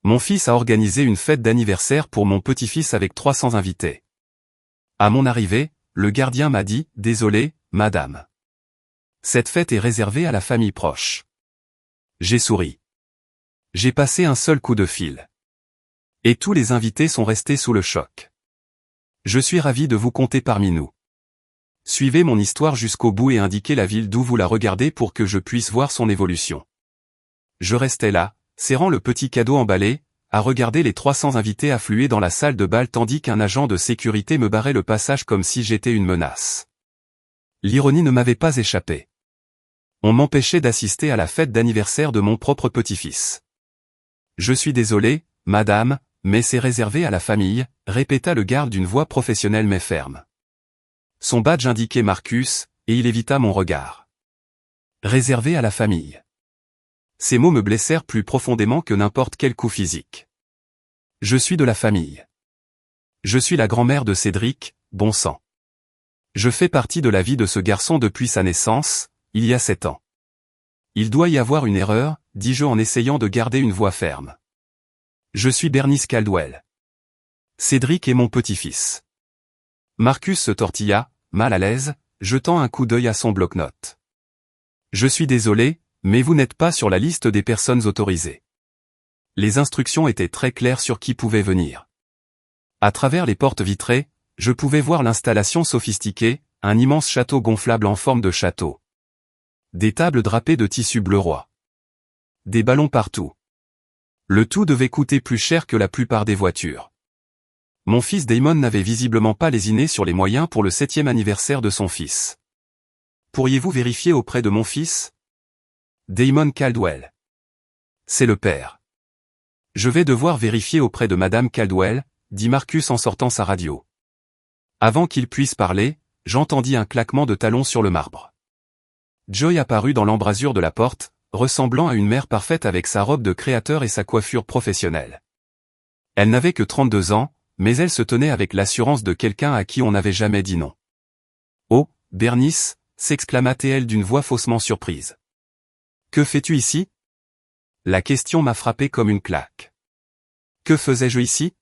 Mon fils a organisé une fête d'anniversaire pour mon petit-fils avec 300 invités. À mon arrivée, le gardien m'a dit « Désolé, madame. Cette fête est réservée à la famille proche. » J'ai souri. J'ai passé un seul coup de fil. Et tous les invités sont restés sous le choc. Je suis ravi de vous compter parmi nous. Suivez mon histoire jusqu'au bout et indiquez la ville d'où vous la regardez pour que je puisse voir son évolution. Je restais là, serrant le petit cadeau emballé, à regarder les 300 invités affluer dans la salle de bal tandis qu'un agent de sécurité me barrait le passage comme si j'étais une menace. L'ironie ne m'avait pas échappé. On m'empêchait d'assister à la fête d'anniversaire de mon propre petit-fils. Je suis désolé, madame, mais c'est réservé à la famille, répéta le garde d'une voix professionnelle mais ferme. Son badge indiquait Marcus, et il évita mon regard. Réservé à la famille. Ces mots me blessèrent plus profondément que n'importe quel coup physique. Je suis de la famille. Je suis la grand-mère de Cédric, bon sang. Je fais partie de la vie de ce garçon depuis sa naissance, il y a 7 ans. Il doit y avoir une erreur, dis-je en essayant de garder une voix ferme. Je suis Bernice Caldwell. Cédric est mon petit-fils. Marcus se tortilla, mal à l'aise, jetant un coup d'œil à son bloc-notes. Je suis désolé, mais vous n'êtes pas sur la liste des personnes autorisées. Les instructions étaient très claires sur qui pouvait venir. À travers les portes vitrées, je pouvais voir l'installation sophistiquée, un immense château gonflable en forme de château. Des tables drapées de tissu bleu roi. Des ballons partout. Le tout devait coûter plus cher que la plupart des voitures. Mon fils Damon n'avait visiblement pas lésiné sur les moyens pour le 7e anniversaire de son fils. Pourriez-vous vérifier auprès de mon fils? Damon Caldwell. C'est le père. Je vais devoir vérifier auprès de Madame Caldwell, dit Marcus en sortant sa radio. Avant qu'il puisse parler, j'entendis un claquement de talons sur le marbre. Joy apparut dans l'embrasure de la porte, ressemblant à une mère parfaite avec sa robe de créateur et sa coiffure professionnelle. Elle n'avait que 32 ans, mais elle se tenait avec l'assurance de quelqu'un à qui on n'avait jamais dit non. « Oh, Bernice !» s'exclama-t-elle d'une voix faussement surprise. « Que fais-tu ici ?» La question m'a frappé comme une claque. Que faisais-je ici?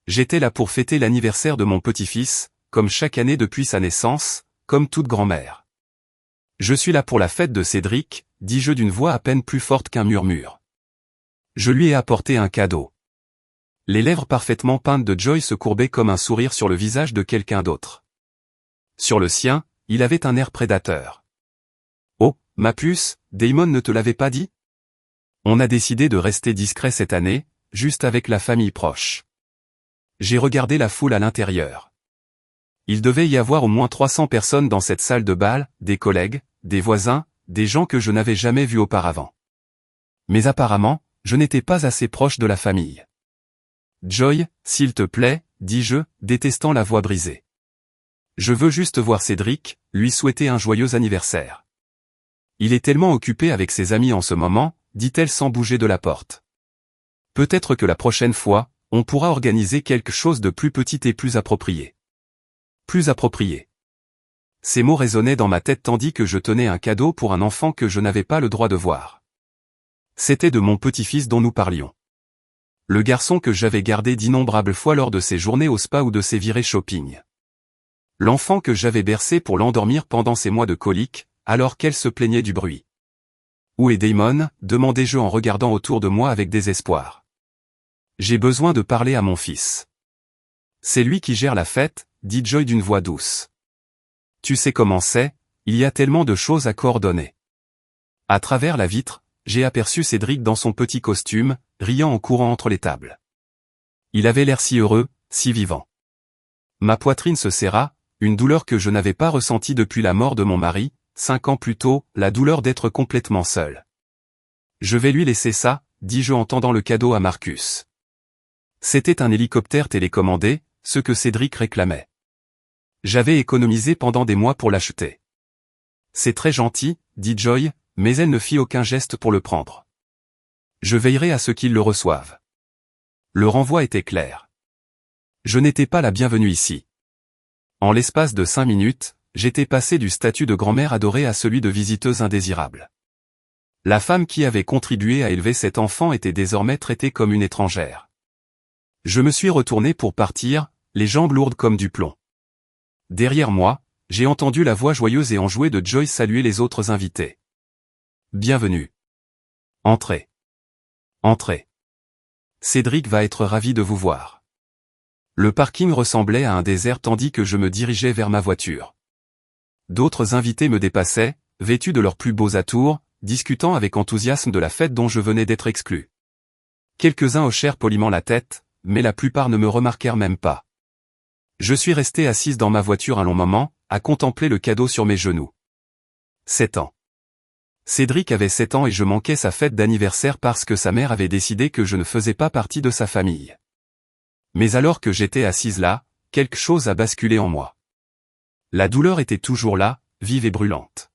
J'étais là pour fêter l'anniversaire de mon petit-fils, comme chaque année depuis sa naissance, comme toute grand-mère. Je suis là pour la fête de Cédric, dis-je d'une voix à peine plus forte qu'un murmure. Je lui ai apporté un cadeau. Les lèvres parfaitement peintes de Joy se courbaient comme un sourire sur le visage de quelqu'un d'autre. Sur le sien, il avait un air prédateur. Oh, ma puce, Damon ne te l'avait pas dit? On a décidé de rester discret cette année, juste avec la famille proche. J'ai regardé la foule à l'intérieur. Il devait y avoir au moins 300 personnes dans cette salle de bal, des collègues, des voisins, des gens que je n'avais jamais vus auparavant. Mais apparemment, je n'étais pas assez proche de la famille. Joy, s'il te plaît, dis-je, détestant la voix brisée. Je veux juste voir Cédric, lui souhaiter un joyeux anniversaire. Il est tellement occupé avec ses amis en ce moment, dit-elle sans bouger de la porte. Peut-être que la prochaine fois, on pourra organiser quelque chose de plus petit et plus approprié. Plus approprié. Ces mots résonnaient dans ma tête tandis que je tenais un cadeau pour un enfant que je n'avais pas le droit de voir. C'était de mon petit-fils dont nous parlions. Le garçon que j'avais gardé d'innombrables fois lors de ses journées au spa ou de ses virées shopping. L'enfant que j'avais bercé pour l'endormir pendant ses mois de colique, alors qu'elle se plaignait du bruit. Où est Damon? Demandai-je en regardant autour de moi avec désespoir. J'ai besoin de parler à mon fils. C'est lui qui gère la fête, dit Joy d'une voix douce. Tu sais comment c'est, il y a tellement de choses à coordonner. À travers la vitre, j'ai aperçu Cédric dans son petit costume, riant en courant entre les tables. Il avait l'air si heureux, si vivant. Ma poitrine se serra, une douleur que je n'avais pas ressentie depuis la mort de mon mari, 5 ans plus tôt, la douleur d'être complètement seul. Je vais lui laisser ça, dis-je en tendant le cadeau à Marcus. C'était un hélicoptère télécommandé, ce que Cédric réclamait. J'avais économisé pendant des mois pour l'acheter. C'est très gentil, dit Joy, mais elle ne fit aucun geste pour le prendre. Je veillerai à ce qu'il le reçoive. Le renvoi était clair. Je n'étais pas la bienvenue ici. En l'espace de 5 minutes, j'étais passé du statut de grand-mère adorée à celui de visiteuse indésirable. La femme qui avait contribué à élever cet enfant était désormais traitée comme une étrangère. Je me suis retourné pour partir, les jambes lourdes comme du plomb. Derrière moi, j'ai entendu la voix joyeuse et enjouée de Joy saluer les autres invités. Bienvenue. Entrez. Entrez. Cédric va être ravi de vous voir. Le parking ressemblait à un désert tandis que je me dirigeais vers ma voiture. D'autres invités me dépassaient, vêtus de leurs plus beaux atours, discutant avec enthousiasme de la fête dont je venais d'être exclu. Quelques-uns hochèrent poliment la tête, mais la plupart ne me remarquèrent même pas. Je suis resté assise dans ma voiture un long moment, à contempler le cadeau sur mes genoux. 7 ans. Cédric avait 7 ans et je manquais sa fête d'anniversaire parce que sa mère avait décidé que je ne faisais pas partie de sa famille. Mais alors que j'étais assise là, quelque chose a basculé en moi. La douleur était toujours là, vive et brûlante.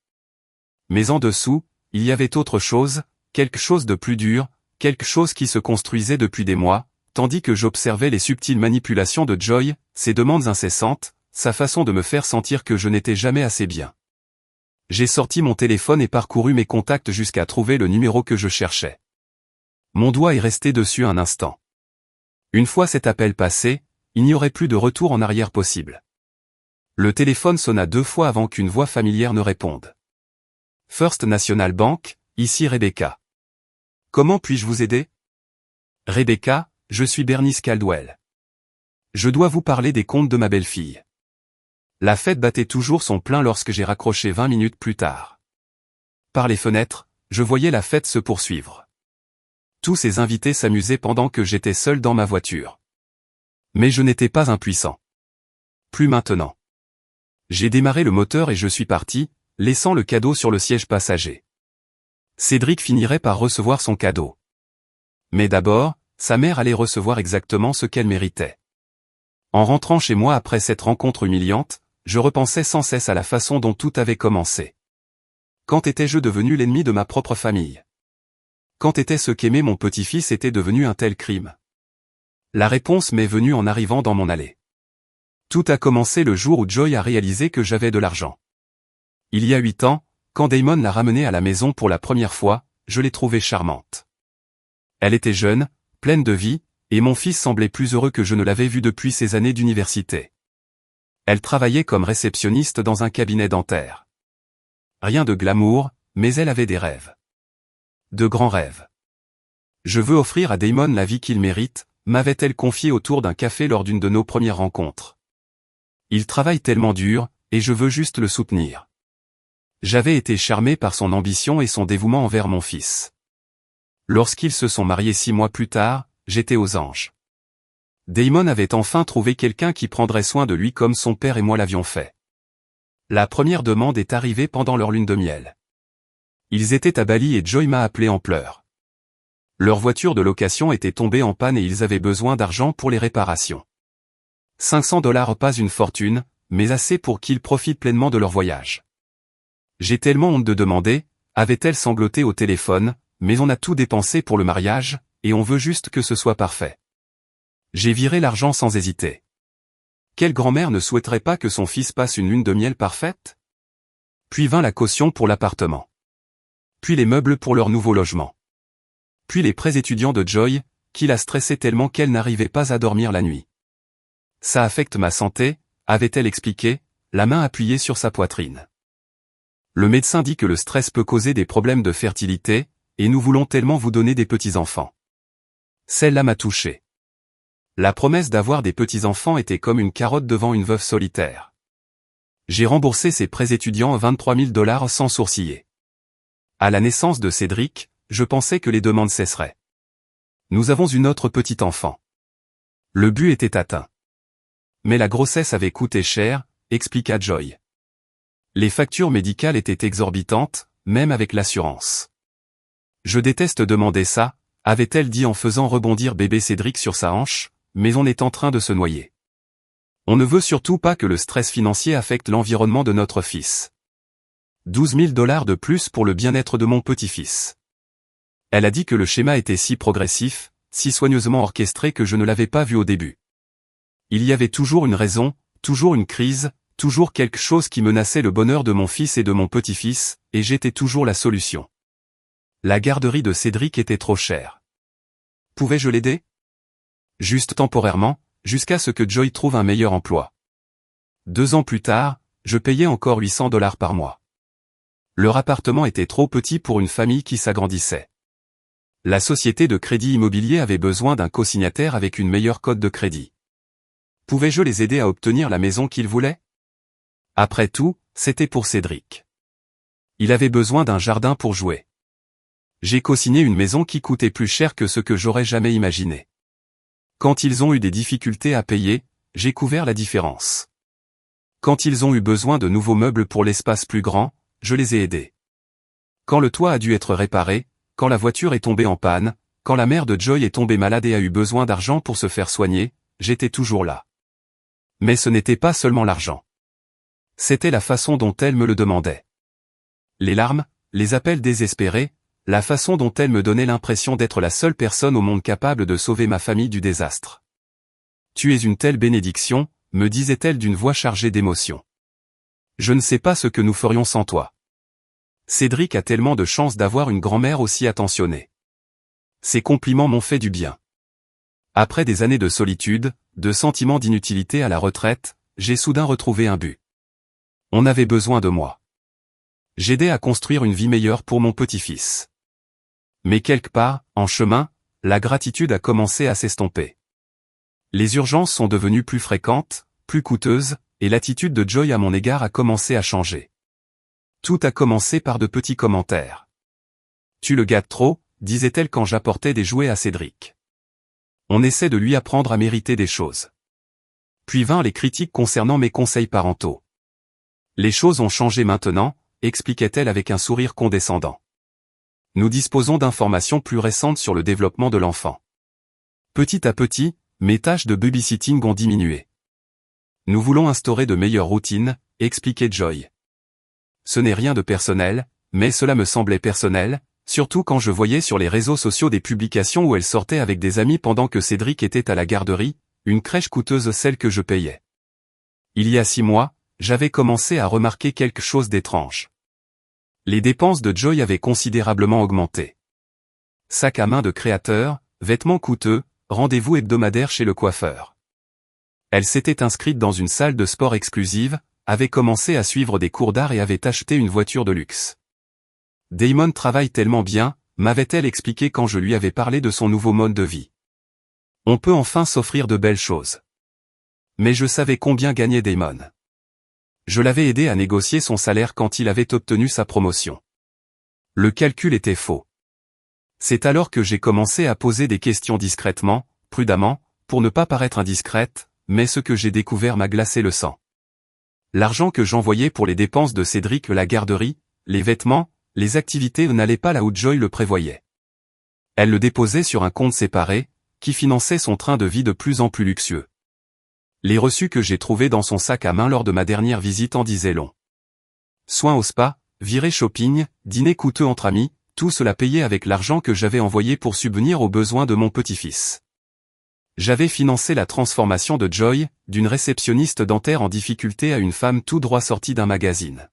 Mais en dessous, il y avait autre chose, quelque chose de plus dur, quelque chose qui se construisait depuis des mois, tandis que j'observais les subtiles manipulations de Joy, ses demandes incessantes, sa façon de me faire sentir que je n'étais jamais assez bien. J'ai sorti mon téléphone et parcouru mes contacts jusqu'à trouver le numéro que je cherchais. Mon doigt est resté dessus un instant. Une fois cet appel passé, il n'y aurait plus de retour en arrière possible. Le téléphone sonna 2 fois avant qu'une voix familière ne réponde. First National Bank, ici Rebecca. Comment puis-je vous aider? Rebecca, je suis Bernice Caldwell. Je dois vous parler des contes de ma belle-fille. La fête battait toujours son plein lorsque j'ai raccroché 20 minutes plus tard. Par les fenêtres, je voyais la fête se poursuivre. Tous ces invités s'amusaient pendant que j'étais seul dans ma voiture. Mais je n'étais pas impuissant. Plus maintenant. J'ai démarré le moteur et je suis parti, laissant le cadeau sur le siège passager. Cédric finirait par recevoir son cadeau. Mais d'abord, sa mère allait recevoir exactement ce qu'elle méritait. En rentrant chez moi après cette rencontre humiliante, je repensais sans cesse à la façon dont tout avait commencé. Quand étais-je devenu l'ennemi de ma propre famille? Quand était-ce qu'aimer mon petit-fils était devenu un tel crime? La réponse m'est venue en arrivant dans mon allée. Tout a commencé le jour où Joy a réalisé que j'avais de l'argent. Il y a 8 ans, quand Damon l'a ramenée à la maison pour la première fois, je l'ai trouvée charmante. Elle était jeune, pleine de vie, et mon fils semblait plus heureux que je ne l'avais vu depuis ses années d'université. Elle travaillait comme réceptionniste dans un cabinet dentaire. Rien de glamour, mais elle avait des rêves. De grands rêves. Je veux offrir à Damon la vie qu'il mérite, m'avait-elle confié autour d'un café lors d'une de nos premières rencontres. Il travaille tellement dur, et je veux juste le soutenir. J'avais été charmé par son ambition et son dévouement envers mon fils. Lorsqu'ils se sont mariés 6 mois plus tard, j'étais aux anges. Damon avait enfin trouvé quelqu'un qui prendrait soin de lui comme son père et moi l'avions fait. La première demande est arrivée pendant leur lune de miel. Ils étaient à Bali et Joy m'a appelé en pleurs. Leur voiture de location était tombée en panne et ils avaient besoin d'argent pour les réparations. $500 pas une fortune, mais assez pour qu'ils profitent pleinement de leur voyage. J'ai tellement honte de demander, avait-elle sangloté au téléphone, mais on a tout dépensé pour le mariage, et on veut juste que ce soit parfait. J'ai viré l'argent sans hésiter. Quelle grand-mère ne souhaiterait pas que son fils passe une lune de miel parfaite? Puis vint la caution pour l'appartement. Puis les meubles pour leur nouveau logement. Puis les prêts étudiants de Joy, qui la stressaient tellement qu'elle n'arrivait pas à dormir la nuit. Ça affecte ma santé, avait-elle expliqué, la main appuyée sur sa poitrine. Le médecin dit que le stress peut causer des problèmes de fertilité, et nous voulons tellement vous donner des petits-enfants. Celle-là m'a touché. La promesse d'avoir des petits-enfants était comme une carotte devant une veuve solitaire. J'ai remboursé ses prêts étudiants $23 000 sans sourciller. À la naissance de Cédric, je pensais que les demandes cesseraient. Nous avons une autre petite enfant. Le but était atteint. Mais la grossesse avait coûté cher, expliqua Joy. Les factures médicales étaient exorbitantes, même avec l'assurance. Je déteste demander ça, avait-elle dit en faisant rebondir bébé Cédric sur sa hanche, mais on est en train de se noyer. On ne veut surtout pas que le stress financier affecte l'environnement de notre fils. $12 000 de plus pour le bien-être de mon petit-fils. Elle a dit que le schéma était si progressif, si soigneusement orchestré que je ne l'avais pas vu au début. Il y avait toujours une raison, toujours une crise, toujours quelque chose qui menaçait le bonheur de mon fils et de mon petit-fils, et j'étais toujours la solution. La garderie de Cédric était trop chère. Pouvais-je l'aider? Juste temporairement, jusqu'à ce que Joy trouve un meilleur emploi. 2 ans plus tard, je payais encore $800 par mois. Leur appartement était trop petit pour une famille qui s'agrandissait. La société de crédit immobilier avait besoin d'un cosignataire avec une meilleure cote de crédit. Pouvais-je les aider à obtenir la maison qu'ils voulaient? Après tout, c'était pour Cédric. Il avait besoin d'un jardin pour jouer. J'ai cosigné une maison qui coûtait plus cher que ce que j'aurais jamais imaginé. Quand ils ont eu des difficultés à payer, j'ai couvert la différence. Quand ils ont eu besoin de nouveaux meubles pour l'espace plus grand, je les ai aidés. Quand le toit a dû être réparé, quand la voiture est tombée en panne, quand la mère de Joy est tombée malade et a eu besoin d'argent pour se faire soigner, j'étais toujours là. Mais ce n'était pas seulement l'argent. C'était la façon dont elle me le demandait. Les larmes, les appels désespérés, la façon dont elle me donnait l'impression d'être la seule personne au monde capable de sauver ma famille du désastre. Tu es une telle bénédiction, me disait-elle d'une voix chargée d'émotion. Je ne sais pas ce que nous ferions sans toi. Cédric a tellement de chance d'avoir une grand-mère aussi attentionnée. Ces compliments m'ont fait du bien. Après des années de solitude, de sentiments d'inutilité à la retraite, j'ai soudain retrouvé un but. On avait besoin de moi. J'aidais à construire une vie meilleure pour mon petit-fils. Mais quelque part, en chemin, la gratitude a commencé à s'estomper. Les urgences sont devenues plus fréquentes, plus coûteuses, et l'attitude de Joy à mon égard a commencé à changer. Tout a commencé par de petits commentaires. Tu le gâtes trop, disait-elle quand j'apportais des jouets à Cédric. On essaie de lui apprendre à mériter des choses. Puis vinrent les critiques concernant mes conseils parentaux. Les choses ont changé maintenant, expliquait-elle avec un sourire condescendant. Nous disposons d'informations plus récentes sur le développement de l'enfant. Petit à petit, mes tâches de babysitting ont diminué. Nous voulons instaurer de meilleures routines, expliquait Joy. Ce n'est rien de personnel, mais cela me semblait personnel, surtout quand je voyais sur les réseaux sociaux des publications où elle sortait avec des amis pendant que Cédric était à la garderie, une crèche coûteuse celle que je payais. Il y a 6 mois, j'avais commencé à remarquer quelque chose d'étrange. Les dépenses de Joy avaient considérablement augmenté. Sac à main de créateur, vêtements coûteux, rendez-vous hebdomadaires chez le coiffeur. Elle s'était inscrite dans une salle de sport exclusive, avait commencé à suivre des cours d'art et avait acheté une voiture de luxe. Damon travaille tellement bien, m'avait-elle expliqué quand je lui avais parlé de son nouveau mode de vie. On peut enfin s'offrir de belles choses. Mais je savais combien gagnait Damon. Je l'avais aidé à négocier son salaire quand il avait obtenu sa promotion. Le calcul était faux. C'est alors que j'ai commencé à poser des questions discrètement, prudemment, pour ne pas paraître indiscrète, mais ce que j'ai découvert m'a glacé le sang. L'argent que j'envoyais pour les dépenses de Cédric, la garderie, les vêtements, les activités n'allaient pas là où Joy le prévoyait. Elle le déposait sur un compte séparé, qui finançait son train de vie de plus en plus luxueux. Les reçus que j'ai trouvés dans son sac à main lors de ma dernière visite en disaient long. Soins au spa, virées shopping, dîner coûteux entre amis, tout cela payé avec l'argent que j'avais envoyé pour subvenir aux besoins de mon petit-fils. J'avais financé la transformation de Joy, d'une réceptionniste dentaire en difficulté à une femme tout droit sortie d'un magazine.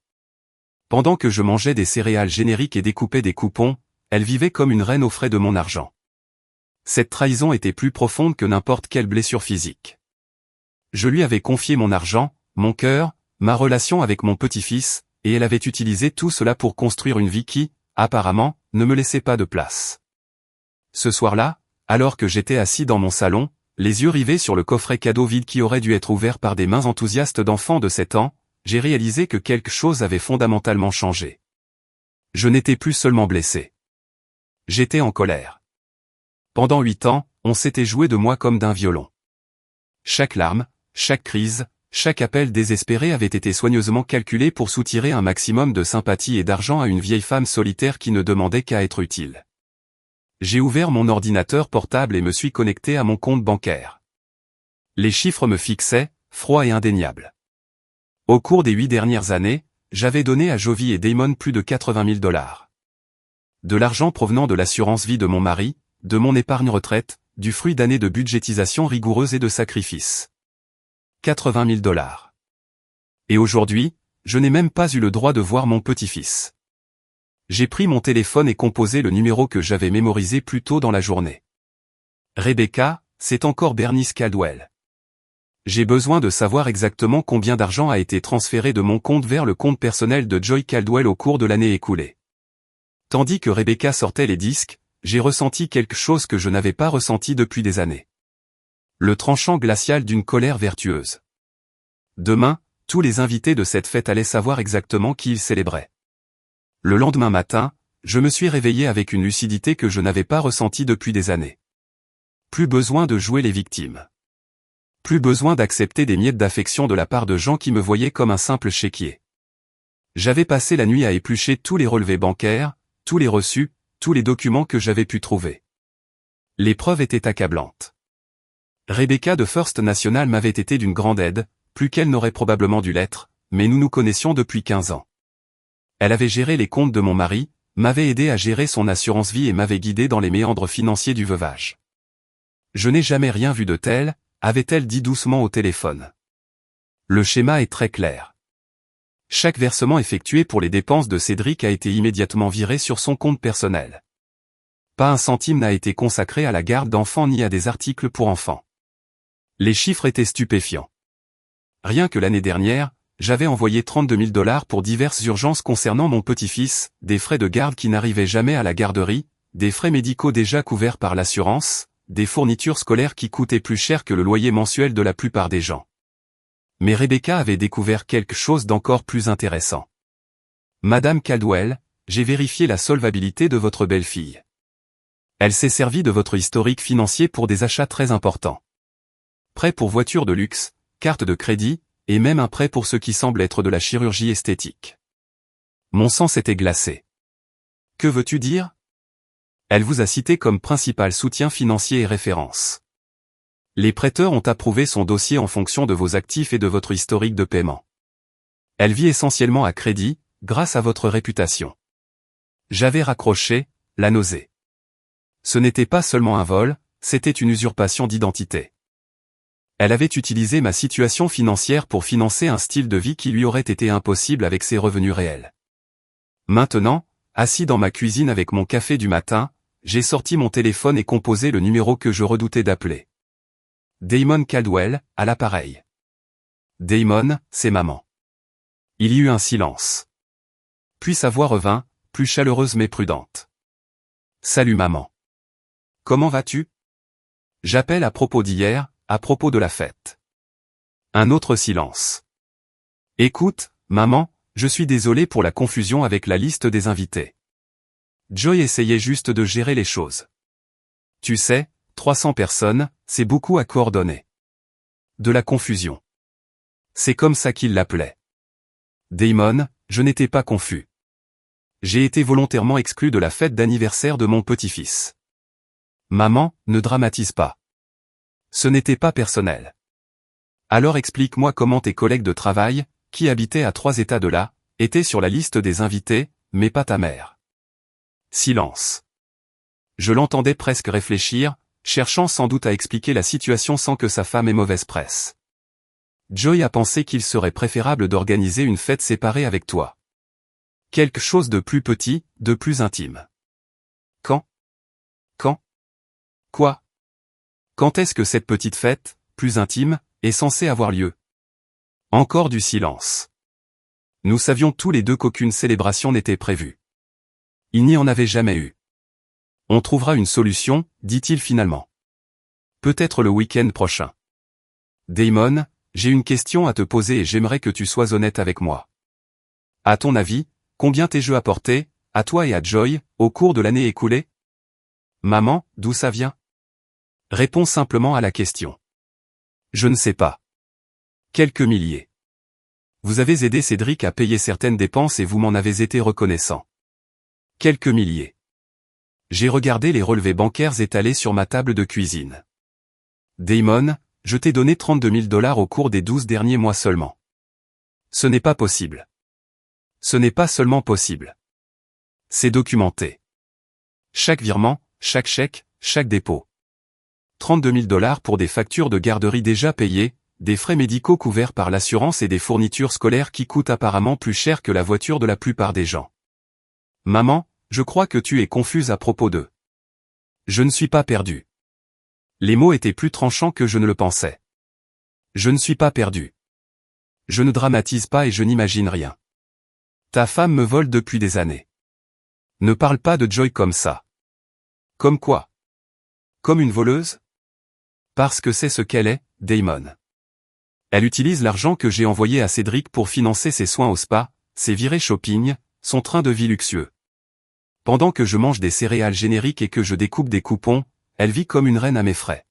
Pendant que je mangeais des céréales génériques et découpais des coupons, elle vivait comme une reine aux frais de mon argent. Cette trahison était plus profonde que n'importe quelle blessure physique. Je lui avais confié mon argent, mon cœur, ma relation avec mon petit-fils, et elle avait utilisé tout cela pour construire une vie qui, apparemment, ne me laissait pas de place. Ce soir-là, alors que j'étais assis dans mon salon, les yeux rivés sur le coffret cadeau vide qui aurait dû être ouvert par des mains enthousiastes d'enfants de 7 ans, j'ai réalisé que quelque chose avait fondamentalement changé. Je n'étais plus seulement blessé. J'étais en colère. Pendant 8 ans, on s'était joué de moi comme d'un violon. Chaque larme, chaque crise, chaque appel désespéré avait été soigneusement calculé pour soutirer un maximum de sympathie et d'argent à une vieille femme solitaire qui ne demandait qu'à être utile. J'ai ouvert mon ordinateur portable et me suis connecté à mon compte bancaire. Les chiffres me fixaient, froids et indéniables. Au cours des 8 dernières années, j'avais donné à Jovi et Damon plus de $80 000. De l'argent provenant de l'assurance vie de mon mari, de mon épargne retraite, du fruit d'années de budgétisation rigoureuse et de sacrifices. $80 000. Et aujourd'hui, je n'ai même pas eu le droit de voir mon petit-fils. J'ai pris mon téléphone et composé le numéro que j'avais mémorisé plus tôt dans la journée. Rebecca, c'est encore Bernice Caldwell. J'ai besoin de savoir exactement combien d'argent a été transféré de mon compte vers le compte personnel de Joy Caldwell au cours de l'année écoulée. Tandis que Rebecca sortait les disques, j'ai ressenti quelque chose que je n'avais pas ressenti depuis des années. Le tranchant glacial d'une colère vertueuse. Demain, tous les invités de cette fête allaient savoir exactement qui ils célébraient. Le lendemain matin, je me suis réveillé avec une lucidité que je n'avais pas ressentie depuis des années. Plus besoin de jouer les victimes. Plus besoin d'accepter des miettes d'affection de la part de gens qui me voyaient comme un simple chéquier. J'avais passé la nuit à éplucher tous les relevés bancaires, tous les reçus, tous les documents que j'avais pu trouver. Les preuves étaient accablantes. Rebecca de First National m'avait été d'une grande aide, plus qu'elle n'aurait probablement dû l'être, mais nous nous connaissions depuis 15 ans. Elle avait géré les comptes de mon mari, m'avait aidé à gérer son assurance vie et m'avait guidé dans les méandres financiers du veuvage. Je n'ai jamais rien vu de tel, avait-elle dit doucement au téléphone. Le schéma est très clair. Chaque versement effectué pour les dépenses de Cédric a été immédiatement viré sur son compte personnel. Pas un centime n'a été consacré à la garde d'enfants ni à des articles pour enfants. Les chiffres étaient stupéfiants. Rien que l'année dernière, j'avais envoyé 32 000 $ pour diverses urgences concernant mon petit-fils, des frais de garde qui n'arrivaient jamais à la garderie, des frais médicaux déjà couverts par l'assurance, des fournitures scolaires qui coûtaient plus cher que le loyer mensuel de la plupart des gens. Mais Rebecca avait découvert quelque chose d'encore plus intéressant. Madame Caldwell, j'ai vérifié la solvabilité de votre belle-fille. Elle s'est servie de votre historique financier pour des achats très importants. Prêt pour voiture de luxe, carte de crédit, et même un prêt pour ce qui semble être de la chirurgie esthétique. Mon sang s'était glacé. Que veux-tu dire? Elle vous a cité comme principal soutien financier et référence. Les prêteurs ont approuvé son dossier en fonction de vos actifs et de votre historique de paiement. Elle vit essentiellement à crédit, grâce à votre réputation. J'avais raccroché, la nausée. Ce n'était pas seulement un vol, c'était une usurpation d'identité. Elle avait utilisé ma situation financière pour financer un style de vie qui lui aurait été impossible avec ses revenus réels. Maintenant, assis dans ma cuisine avec mon café du matin, j'ai sorti mon téléphone et composé le numéro que je redoutais d'appeler. Damon Caldwell, à l'appareil. Damon, c'est maman. Il y eut un silence. Puis sa voix revint, plus chaleureuse mais prudente. Salut maman. Comment vas-tu? J'appelle à propos d'hier, à propos de la fête. Un autre silence. Écoute, maman, je suis désolé pour la confusion avec la liste des invités. Joy essayait juste de gérer les choses. Tu sais, 300 personnes, c'est beaucoup à coordonner. De la confusion. C'est comme ça qu'il l'appelait. Damon, je n'étais pas confus. J'ai été volontairement exclu de la fête d'anniversaire de mon petit-fils. Maman, ne dramatise pas. Ce n'était pas personnel. Alors explique-moi comment tes collègues de travail, qui habitaient à 3 états de là, étaient sur la liste des invités, mais pas ta mère. Silence. Je l'entendais presque réfléchir, cherchant sans doute à expliquer la situation sans que sa femme ait mauvaise presse. Joy a pensé qu'il serait préférable d'organiser une fête séparée avec toi. Quelque chose de plus petit, de plus intime. Quand? Quoi? Quand est-ce que cette petite fête, plus intime, est censée avoir lieu? Encore du silence. Nous savions tous les deux qu'aucune célébration n'était prévue. Il n'y en avait jamais eu. On trouvera une solution, dit-il finalement. Peut-être le week-end prochain. Damon, j'ai une question à te poser et j'aimerais que tu sois honnête avec moi. À ton avis, combien tes jeux apportés, à toi et à Joy, au cours de l'année écoulée? Maman, d'où ça vient? Réponds simplement à la question. Je ne sais pas. Quelques milliers. Vous avez aidé Cédric à payer certaines dépenses et vous m'en avez été reconnaissant. Quelques milliers. J'ai regardé les relevés bancaires étalés sur ma table de cuisine. Damon, je t'ai donné 32 000 $ au cours des 12 derniers mois seulement. Ce n'est pas possible. Ce n'est pas seulement possible. C'est documenté. Chaque virement, chaque chèque, chaque dépôt. 32 000 $ pour des factures de garderie déjà payées, des frais médicaux couverts par l'assurance et des fournitures scolaires qui coûtent apparemment plus cher que la voiture de la plupart des gens. Maman, Je crois que tu es confuse à propos d'eux. Je ne suis pas perdu. Les mots étaient plus tranchants que je ne le pensais. Je ne suis pas perdu. Je ne dramatise pas et je n'imagine rien. Ta femme me vole depuis des années. Ne parle pas de Joy comme ça. Comme quoi? Comme une voleuse? Parce que c'est ce qu'elle est, Damon. Elle utilise l'argent que j'ai envoyé à Cédric pour financer ses soins au spa, ses virées shopping, son train de vie luxueux. Pendant que je mange des céréales génériques et que je découpe des coupons, elle vit comme une reine à mes frais.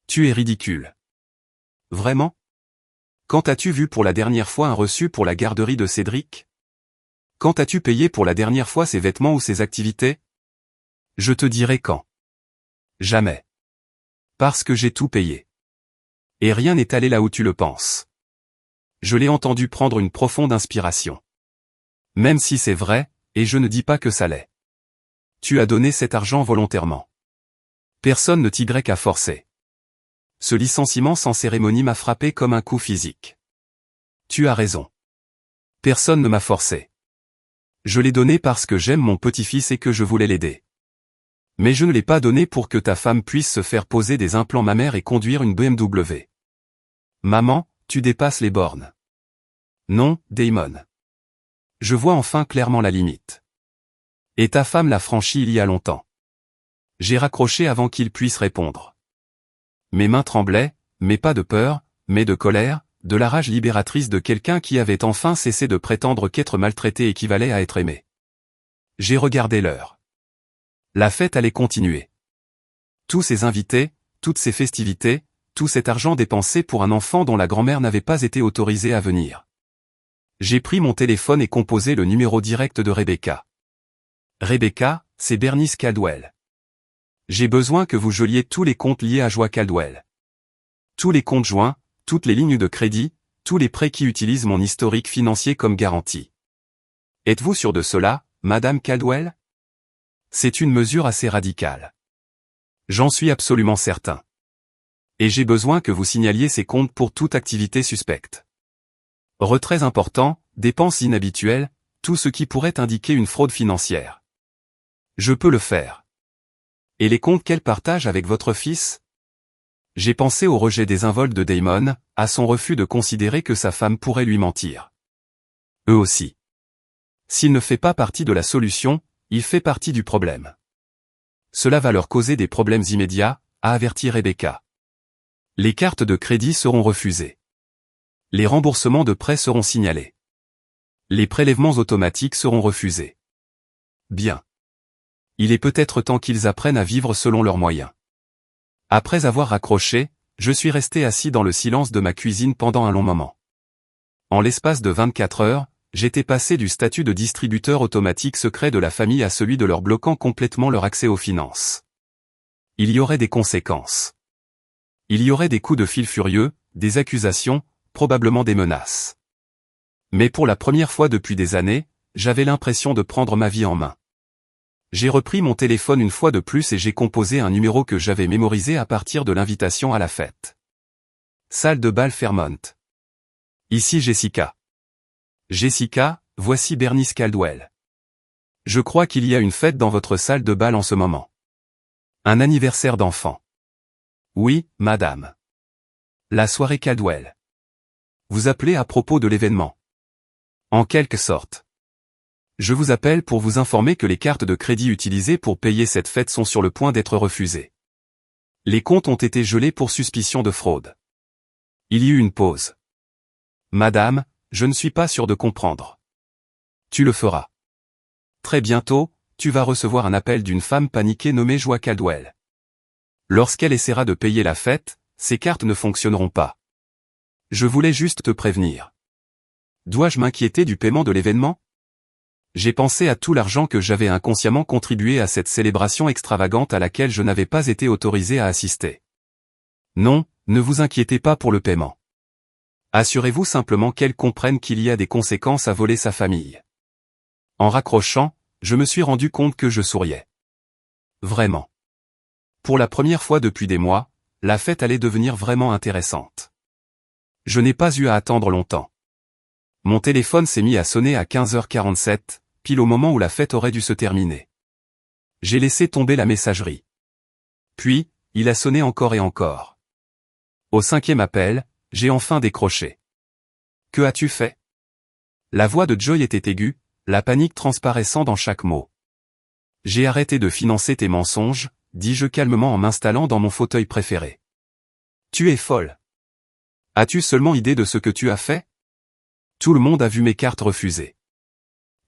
Tu es ridicule. Vraiment? Quand as-tu vu pour la dernière fois un reçu pour la garderie de Cédric? Quand as-tu payé pour la dernière fois ses vêtements ou ses activités? Je te dirai quand. Jamais. Parce que j'ai tout payé. Et rien n'est allé là où tu le penses. Je l'ai entendu prendre une profonde inspiration. Même si c'est vrai, et je ne dis pas que ça l'est. Tu as donné cet argent volontairement. Personne ne t'y a forcé. Ce licenciement sans cérémonie m'a frappé comme un coup physique. Tu as raison. Personne ne m'a forcé. Je l'ai donné parce que j'aime mon petit-fils et que je voulais l'aider. Mais je ne l'ai pas donné pour que ta femme puisse se faire poser des implants mammaires et conduire une BMW. Maman, tu dépasses les bornes. Non, Damon. Je vois enfin clairement la limite. Et ta femme l'a franchie il y a longtemps. J'ai raccroché avant qu'il puisse répondre. Mes mains tremblaient, mais pas de peur, mais de colère, de la rage libératrice de quelqu'un qui avait enfin cessé de prétendre qu'être maltraité équivalait à être aimé. J'ai regardé l'heure. La fête allait continuer. Tous ces invités, toutes ces festivités, tout cet argent dépensé pour un enfant dont la grand-mère n'avait pas été autorisée à venir. J'ai pris mon téléphone et composé le numéro direct de Rebecca. Rebecca, c'est Bernice Caldwell. J'ai besoin que vous geliez tous les comptes liés à Joie Caldwell. Tous les comptes joints, toutes les lignes de crédit, tous les prêts qui utilisent mon historique financier comme garantie. Êtes-vous sûr de cela, Madame Caldwell? C'est une mesure assez radicale. J'en suis absolument certain. Et j'ai besoin que vous signaliez ces comptes pour toute activité suspecte. Retraits importants, dépenses inhabituelles, tout ce qui pourrait indiquer une fraude financière. Je peux le faire. Et les comptes qu'elle partage avec votre fils? J'ai pensé au rejet désinvolte de Damon, à son refus de considérer que sa femme pourrait lui mentir. Eux aussi. S'il ne fait pas partie de la solution, il fait partie du problème. Cela va leur causer des problèmes immédiats, a averti Rebecca. Les cartes de crédit seront refusées. Les remboursements de prêts seront signalés. Les prélèvements automatiques seront refusés. Bien. Il est peut-être temps qu'ils apprennent à vivre selon leurs moyens. Après avoir raccroché, je suis resté assis dans le silence de ma cuisine pendant un long moment. En l'espace de 24 heures, j'étais passé du statut de distributeur automatique secret de la famille à celui de leur bloquant complètement leur accès aux finances. Il y aurait des conséquences. Il y aurait des coups de fil furieux, des accusations, probablement des menaces. Mais pour la première fois depuis des années, j'avais l'impression de prendre ma vie en main. J'ai repris mon téléphone une fois de plus et j'ai composé un numéro que j'avais mémorisé à partir de l'invitation à la fête. Salle de bal Fairmont. Ici Jessica. Jessica, voici Bernice Caldwell. Je crois qu'il y a une fête dans votre salle de bal en ce moment. Un anniversaire d'enfant. Oui, madame. La soirée Caldwell. Vous appelez à propos de l'événement. En quelque sorte. Je vous appelle pour vous informer que les cartes de crédit utilisées pour payer cette fête sont sur le point d'être refusées. Les comptes ont été gelés pour suspicion de fraude. Il y eut une pause. Madame, je ne suis pas sûr de comprendre. Tu le feras. Très bientôt, tu vas recevoir un appel d'une femme paniquée nommée Joie Caldwell. Lorsqu'elle essaiera de payer la fête, ces cartes ne fonctionneront pas. Je voulais juste te prévenir. Dois-je m'inquiéter du paiement de l'événement? J'ai pensé à tout l'argent que j'avais inconsciemment contribué à cette célébration extravagante à laquelle je n'avais pas été autorisé à assister. Non, ne vous inquiétez pas pour le paiement. Assurez-vous simplement qu'elle comprenne qu'il y a des conséquences à voler sa famille. En raccrochant, je me suis rendu compte que je souriais. Vraiment. Pour la première fois depuis des mois, la fête allait devenir vraiment intéressante. Je n'ai pas eu à attendre longtemps. Mon téléphone s'est mis à sonner à 15h47, pile au moment où la fête aurait dû se terminer. J'ai laissé tomber la messagerie. Puis, il a sonné encore et encore. Au 5e appel, j'ai enfin décroché. Que as-tu fait? La voix de Joy était aiguë, la panique transparaissant dans chaque mot. J'ai arrêté de financer tes mensonges, dis-je calmement en m'installant dans mon fauteuil préféré. Tu es folle. As-tu seulement idée de ce que tu as fait? Tout le monde a vu mes cartes refusées.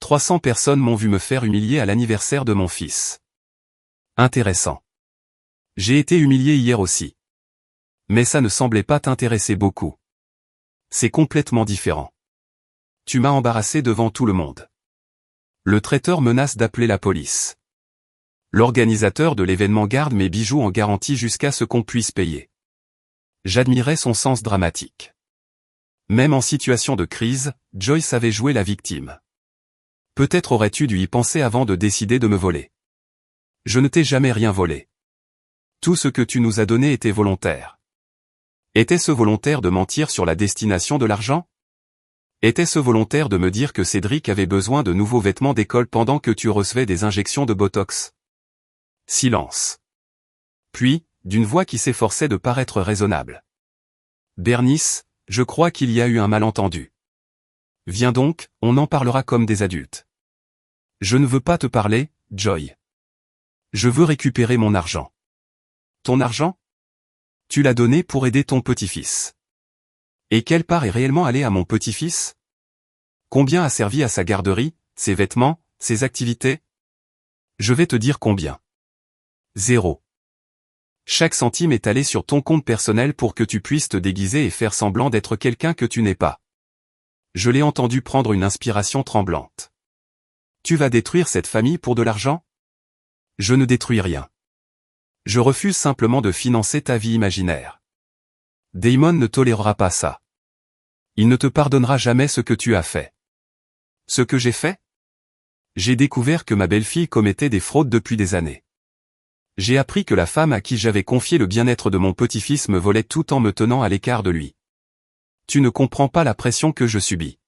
300 personnes m'ont vu me faire humilier à l'anniversaire de mon fils. Intéressant. J'ai été humilié hier aussi. Mais ça ne semblait pas t'intéresser beaucoup. C'est complètement différent. Tu m'as embarrassé devant tout le monde. Le traiteur menace d'appeler la police. L'organisateur de l'événement garde mes bijoux en garantie jusqu'à ce qu'on puisse payer. J'admirais son sens dramatique. Même en situation de crise, Joy savait jouer la victime. Peut-être aurais-tu dû y penser avant de décider de me voler. Je ne t'ai jamais rien volé. Tout ce que tu nous as donné était volontaire. Était-ce volontaire de mentir sur la destination de l'argent? Était-ce volontaire de me dire que Cédric avait besoin de nouveaux vêtements d'école pendant que tu recevais des injections de Botox? Silence. Puis, d'une voix qui s'efforçait de paraître raisonnable. Bernice, je crois qu'il y a eu un malentendu. Viens donc, on en parlera comme des adultes. Je ne veux pas te parler, Joy. Je veux récupérer mon argent. Ton argent? Tu l'as donné pour aider ton petit-fils. Et quelle part est réellement allée à mon petit-fils? Combien a servi à sa garderie, ses vêtements, ses activités? Je vais te dire combien. 0. Chaque centime est allé sur ton compte personnel pour que tu puisses te déguiser et faire semblant d'être quelqu'un que tu n'es pas. Je l'ai entendu prendre une inspiration tremblante. Tu vas détruire cette famille pour de l'argent? Je ne détruis rien. Je refuse simplement de financer ta vie imaginaire. Damon ne tolérera pas ça. Il ne te pardonnera jamais ce que tu as fait. Ce que j'ai fait? J'ai découvert que ma belle-fille commettait des fraudes depuis des années. J'ai appris que la femme à qui j'avais confié le bien-être de mon petit-fils me volait tout en me tenant à l'écart de lui. Tu ne comprends pas la pression que je subis.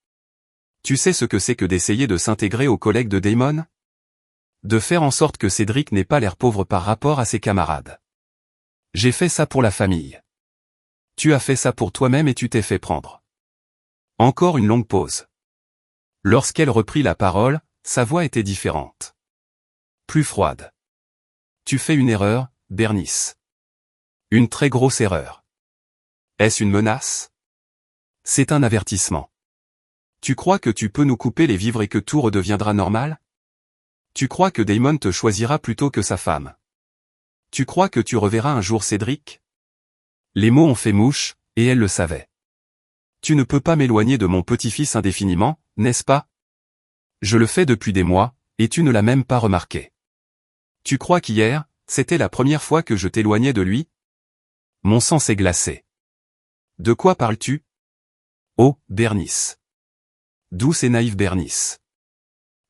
Tu sais ce que c'est que d'essayer de s'intégrer aux collègues de Damon? De faire en sorte que Cédric n'ait pas l'air pauvre par rapport à ses camarades. J'ai fait ça pour la famille. Tu as fait ça pour toi-même et tu t'es fait prendre. Encore une longue pause. Lorsqu'elle reprit la parole, sa voix était différente. Plus froide. Tu fais une erreur, Bernice. Une très grosse erreur. Est-ce une menace? C'est un avertissement. Tu crois que tu peux nous couper les vivres et que tout redeviendra normal? Tu crois que Damon te choisira plutôt que sa femme? Tu crois que tu reverras un jour Cédric? Les mots ont fait mouche, et elle le savait. Tu ne peux pas m'éloigner de mon petit-fils indéfiniment, n'est-ce pas? Je le fais depuis des mois, et tu ne l'as même pas remarqué. Tu crois qu'hier, c'était la première fois que je t'éloignais de lui? Mon sang s'est glacé. De quoi parles-tu? Oh, Bernice. Douce et naïve Bernice.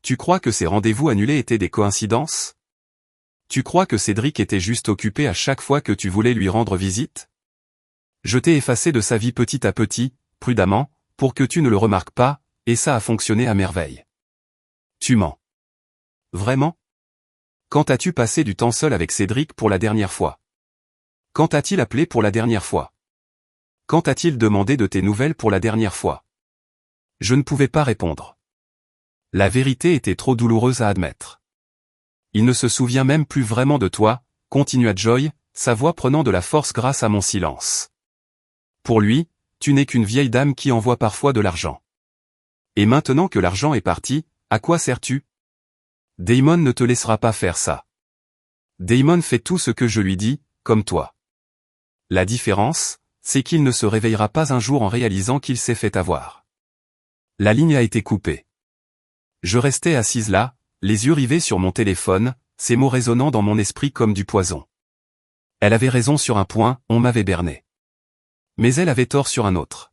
Tu crois que ces rendez-vous annulés étaient des coïncidences? Tu crois que Cédric était juste occupé à chaque fois que tu voulais lui rendre visite? Je t'ai effacé de sa vie petit à petit, prudemment, pour que tu ne le remarques pas, et ça a fonctionné à merveille. Tu mens. Vraiment? Quand as-tu passé du temps seul avec Cédric pour la dernière fois? Quand a-t-il appelé pour la dernière fois? Quand a-t-il demandé de tes nouvelles pour la dernière fois? Je ne pouvais pas répondre. La vérité était trop douloureuse à admettre. Il ne se souvient même plus vraiment de toi, continua Joy, sa voix prenant de la force grâce à mon silence. Pour lui, tu n'es qu'une vieille dame qui envoie parfois de l'argent. Et maintenant que l'argent est parti, à quoi sers-tu? Damon ne te laissera pas faire ça. Damon fait tout ce que je lui dis, comme toi. La différence, c'est qu'il ne se réveillera pas un jour en réalisant qu'il s'est fait avoir. La ligne a été coupée. Je restais assise là, les yeux rivés sur mon téléphone, ces mots résonnant dans mon esprit comme du poison. Elle avait raison sur un point, on m'avait berné. Mais elle avait tort sur un autre.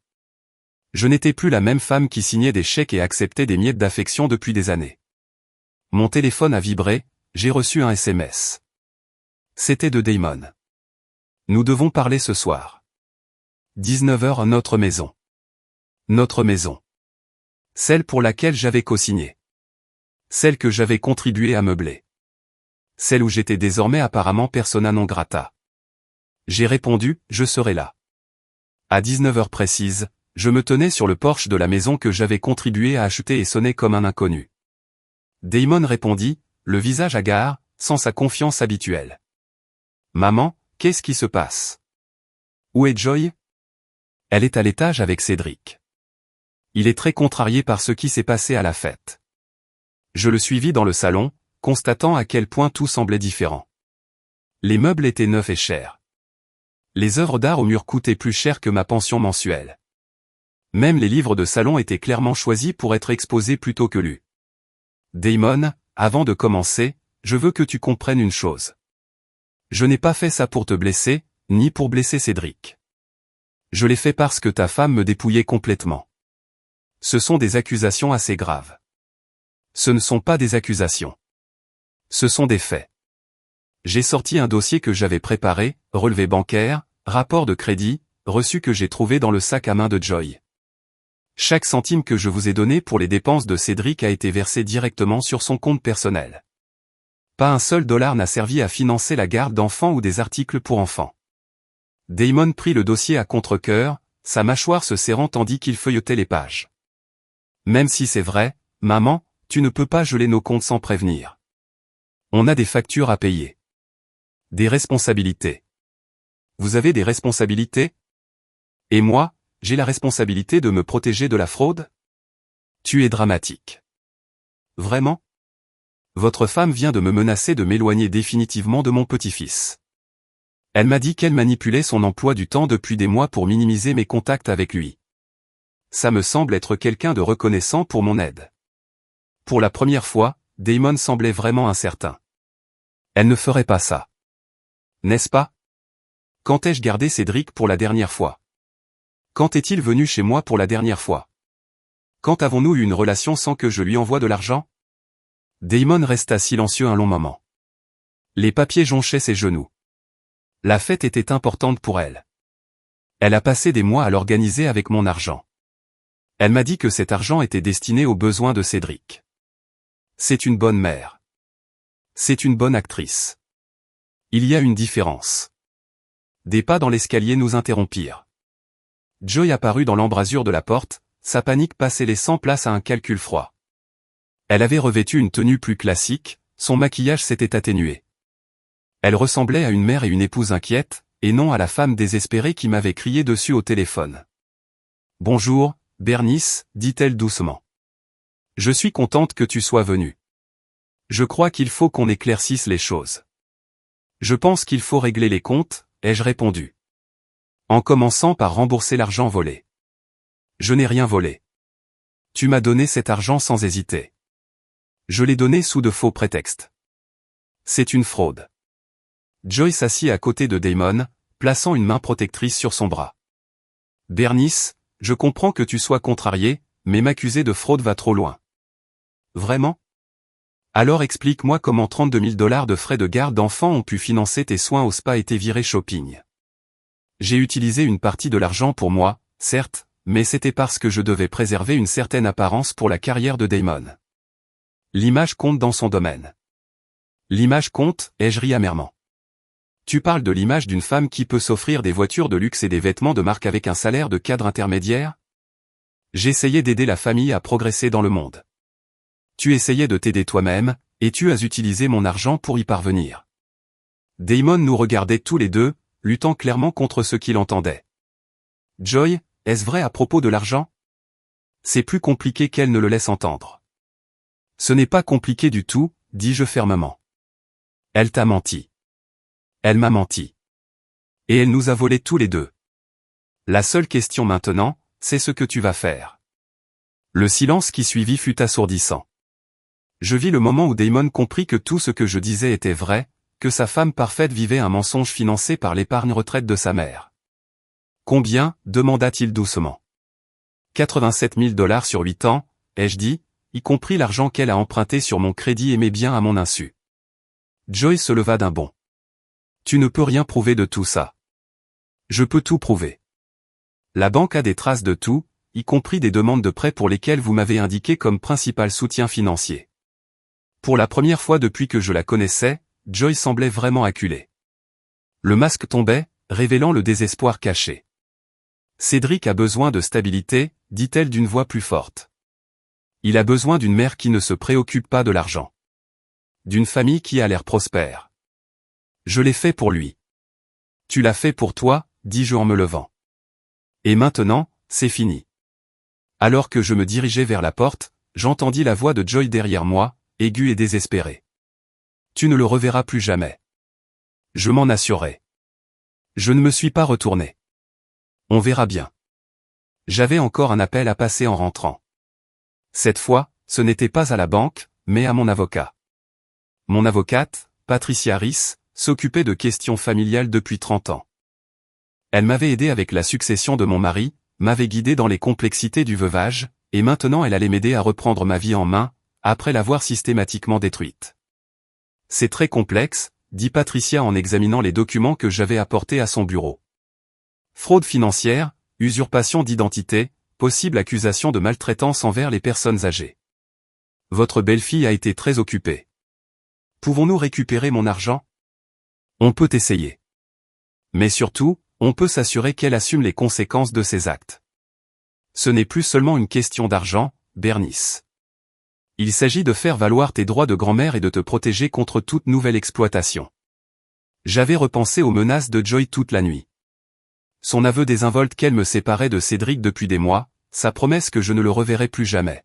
Je n'étais plus la même femme qui signait des chèques et acceptait des miettes d'affection depuis des années. Mon téléphone a vibré, j'ai reçu un SMS. C'était de Damon. Nous devons parler ce soir. 19h à notre maison. Notre maison. Celle pour laquelle j'avais co-signé. Celle que j'avais contribué à meubler. Celle où j'étais désormais apparemment persona non grata. J'ai répondu, je serai là. À 19 heures précises, je me tenais sur le porche de la maison que j'avais contribué à acheter et sonnais comme un inconnu. Damon répondit, le visage hagard, sans sa confiance habituelle. Maman, qu'est-ce qui se passe? Où est Joy? Elle est à l'étage avec Cédric. Il est très contrarié par ce qui s'est passé à la fête. Je le suivis dans le salon, constatant à quel point tout semblait différent. Les meubles étaient neufs et chers. Les œuvres d'art au mur coûtaient plus cher que ma pension mensuelle. Même les livres de salon étaient clairement choisis pour être exposés plutôt que lus. Damon, avant de commencer, je veux que tu comprennes une chose. Je n'ai pas fait ça pour te blesser, ni pour blesser Cédric. Je l'ai fait parce que ta femme me dépouillait complètement. Ce sont des accusations assez graves. Ce ne sont pas des accusations. Ce sont des faits. J'ai sorti un dossier que j'avais préparé, relevé bancaire, rapport de crédit, reçu que j'ai trouvé dans le sac à main de Joy. Chaque centime que je vous ai donné pour les dépenses de Cédric a été versé directement sur son compte personnel. Pas un seul dollar n'a servi à financer la garde d'enfants ou des articles pour enfants. Damon prit le dossier à contre-cœur, sa mâchoire se serrant tandis qu'il feuilletait les pages. Même si c'est vrai, maman, tu ne peux pas geler nos comptes sans prévenir. On a des factures à payer. Des responsabilités. Vous avez des responsabilités? Et moi, j'ai la responsabilité de me protéger de la fraude? Tu es dramatique. Vraiment? Votre femme vient de me menacer de m'éloigner définitivement de mon petit-fils. Elle m'a dit qu'elle manipulait son emploi du temps depuis des mois pour minimiser mes contacts avec lui. Ça me semble être quelqu'un de reconnaissant pour mon aide. Pour la première fois, Damon semblait vraiment incertain. Elle ne ferait pas ça. N'est-ce pas? Quand ai-je gardé Cédric pour la dernière fois? Quand est-il venu chez moi pour la dernière fois? Quand avons-nous eu une relation sans que je lui envoie de l'argent? Damon resta silencieux un long moment. Les papiers jonchaient ses genoux. La fête était importante pour elle. Elle a passé des mois à l'organiser avec mon argent. Elle m'a dit que cet argent était destiné aux besoins de Cédric. C'est une bonne mère. C'est une bonne actrice. Il y a une différence. Des pas dans l'escalier nous interrompirent. Joy apparut dans l'embrasure de la porte, sa panique passait laissant place à un calcul froid. Elle avait revêtu une tenue plus classique, son maquillage s'était atténué. Elle ressemblait à une mère et une épouse inquiètes, et non à la femme désespérée qui m'avait crié dessus au téléphone. « Bonjour, Bernice, dit-elle doucement. Je suis contente que tu sois venue. Je crois qu'il faut qu'on éclaircisse les choses. Je pense qu'il faut régler les comptes, ai-je répondu. En commençant par rembourser l'argent volé. Je n'ai rien volé. Tu m'as donné cet argent sans hésiter. Je l'ai donné sous de faux prétextes. C'est une fraude. Joy s'assit à côté de Damon, plaçant une main protectrice sur son bras. Bernice, je comprends que tu sois contrariée, mais m'accuser de fraude va trop loin. Vraiment? Alors explique-moi comment 32 000 $ de frais de garde d'enfants ont pu financer tes soins au spa et tes virées shopping. J'ai utilisé une partie de l'argent pour moi, certes, mais c'était parce que je devais préserver une certaine apparence pour la carrière de Damon. L'image compte dans son domaine. L'image compte, ai-je ri amèrement. Tu parles de l'image d'une femme qui peut s'offrir des voitures de luxe et des vêtements de marque avec un salaire de cadre intermédiaire? J'essayais d'aider la famille à progresser dans le monde. Tu essayais de t'aider toi-même, et tu as utilisé mon argent pour y parvenir. Damon nous regardait tous les deux, luttant clairement contre ce qu'il entendait. Joy, est-ce vrai à propos de l'argent? C'est plus compliqué qu'elle ne le laisse entendre. Ce n'est pas compliqué du tout, dis-je fermement. Elle t'a menti. Elle m'a menti. Et elle nous a volés tous les deux. La seule question maintenant, c'est ce que tu vas faire. Le silence qui suivit fut assourdissant. Je vis le moment où Damon comprit que tout ce que je disais était vrai, que sa femme parfaite vivait un mensonge financé par l'épargne retraite de sa mère. Combien, demanda-t-il doucement. 87 000 $ sur 8 ans, ai-je dit, y compris l'argent qu'elle a emprunté sur mon crédit et mes biens à mon insu. Joy se leva d'un bond. Tu ne peux rien prouver de tout ça. Je peux tout prouver. La banque a des traces de tout, y compris des demandes de prêts pour lesquelles vous m'avez indiqué comme principal soutien financier. Pour la première fois depuis que je la connaissais, Joy semblait vraiment acculée. Le masque tombait, révélant le désespoir caché. Cédric a besoin de stabilité, dit-elle d'une voix plus forte. Il a besoin d'une mère qui ne se préoccupe pas de l'argent. D'une famille qui a l'air prospère. Je l'ai fait pour lui. Tu l'as fait pour toi, dis-je en me levant. Et maintenant, c'est fini. Alors que je me dirigeais vers la porte, j'entendis la voix de Joy derrière moi, aiguë et désespérée. Tu ne le reverras plus jamais. Je m'en assurais. Je ne me suis pas retourné. On verra bien. J'avais encore un appel à passer en rentrant. Cette fois, ce n'était pas à la banque, mais à mon avocat. Mon avocate, Patricia Riss, s'occupait de questions familiales depuis 30 ans. Elle m'avait aidé avec la succession de mon mari, m'avait guidé dans les complexités du veuvage, et maintenant elle allait m'aider à reprendre ma vie en main, après l'avoir systématiquement détruite. C'est très complexe, dit Patricia en examinant les documents que j'avais apportés à son bureau. Fraude financière, usurpation d'identité, possible accusation de maltraitance envers les personnes âgées. Votre belle-fille a été très occupée. Pouvons-nous récupérer mon argent? On peut essayer. Mais surtout, on peut s'assurer qu'elle assume les conséquences de ses actes. Ce n'est plus seulement une question d'argent, Bernice. Il s'agit de faire valoir tes droits de grand-mère et de te protéger contre toute nouvelle exploitation. J'avais repensé aux menaces de Joy toute la nuit. Son aveu désinvolte qu'elle me séparait de Cédric depuis des mois, sa promesse que je ne le reverrais plus jamais.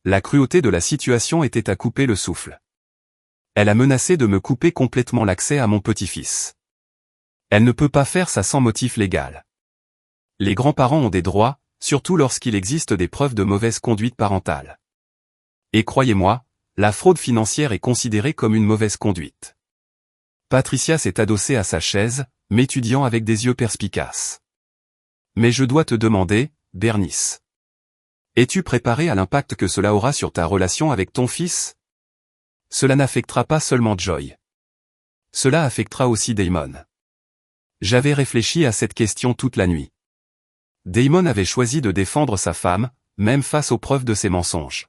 La cruauté de la situation était à couper le souffle. Elle a menacé de me couper complètement l'accès à mon petit-fils. Elle ne peut pas faire ça sans motif légal. Les grands-parents ont des droits, surtout lorsqu'il existe des preuves de mauvaise conduite parentale. Et croyez-moi, la fraude financière est considérée comme une mauvaise conduite. Patricia s'est adossée à sa chaise, m'étudiant avec des yeux perspicaces. Mais je dois te demander, Bernice. Es-tu préparée à l'impact que cela aura sur ta relation avec ton fils? Cela n'affectera pas seulement Joy. Cela affectera aussi Damon. J'avais réfléchi à cette question toute la nuit. Damon avait choisi de défendre sa femme, même face aux preuves de ses mensonges.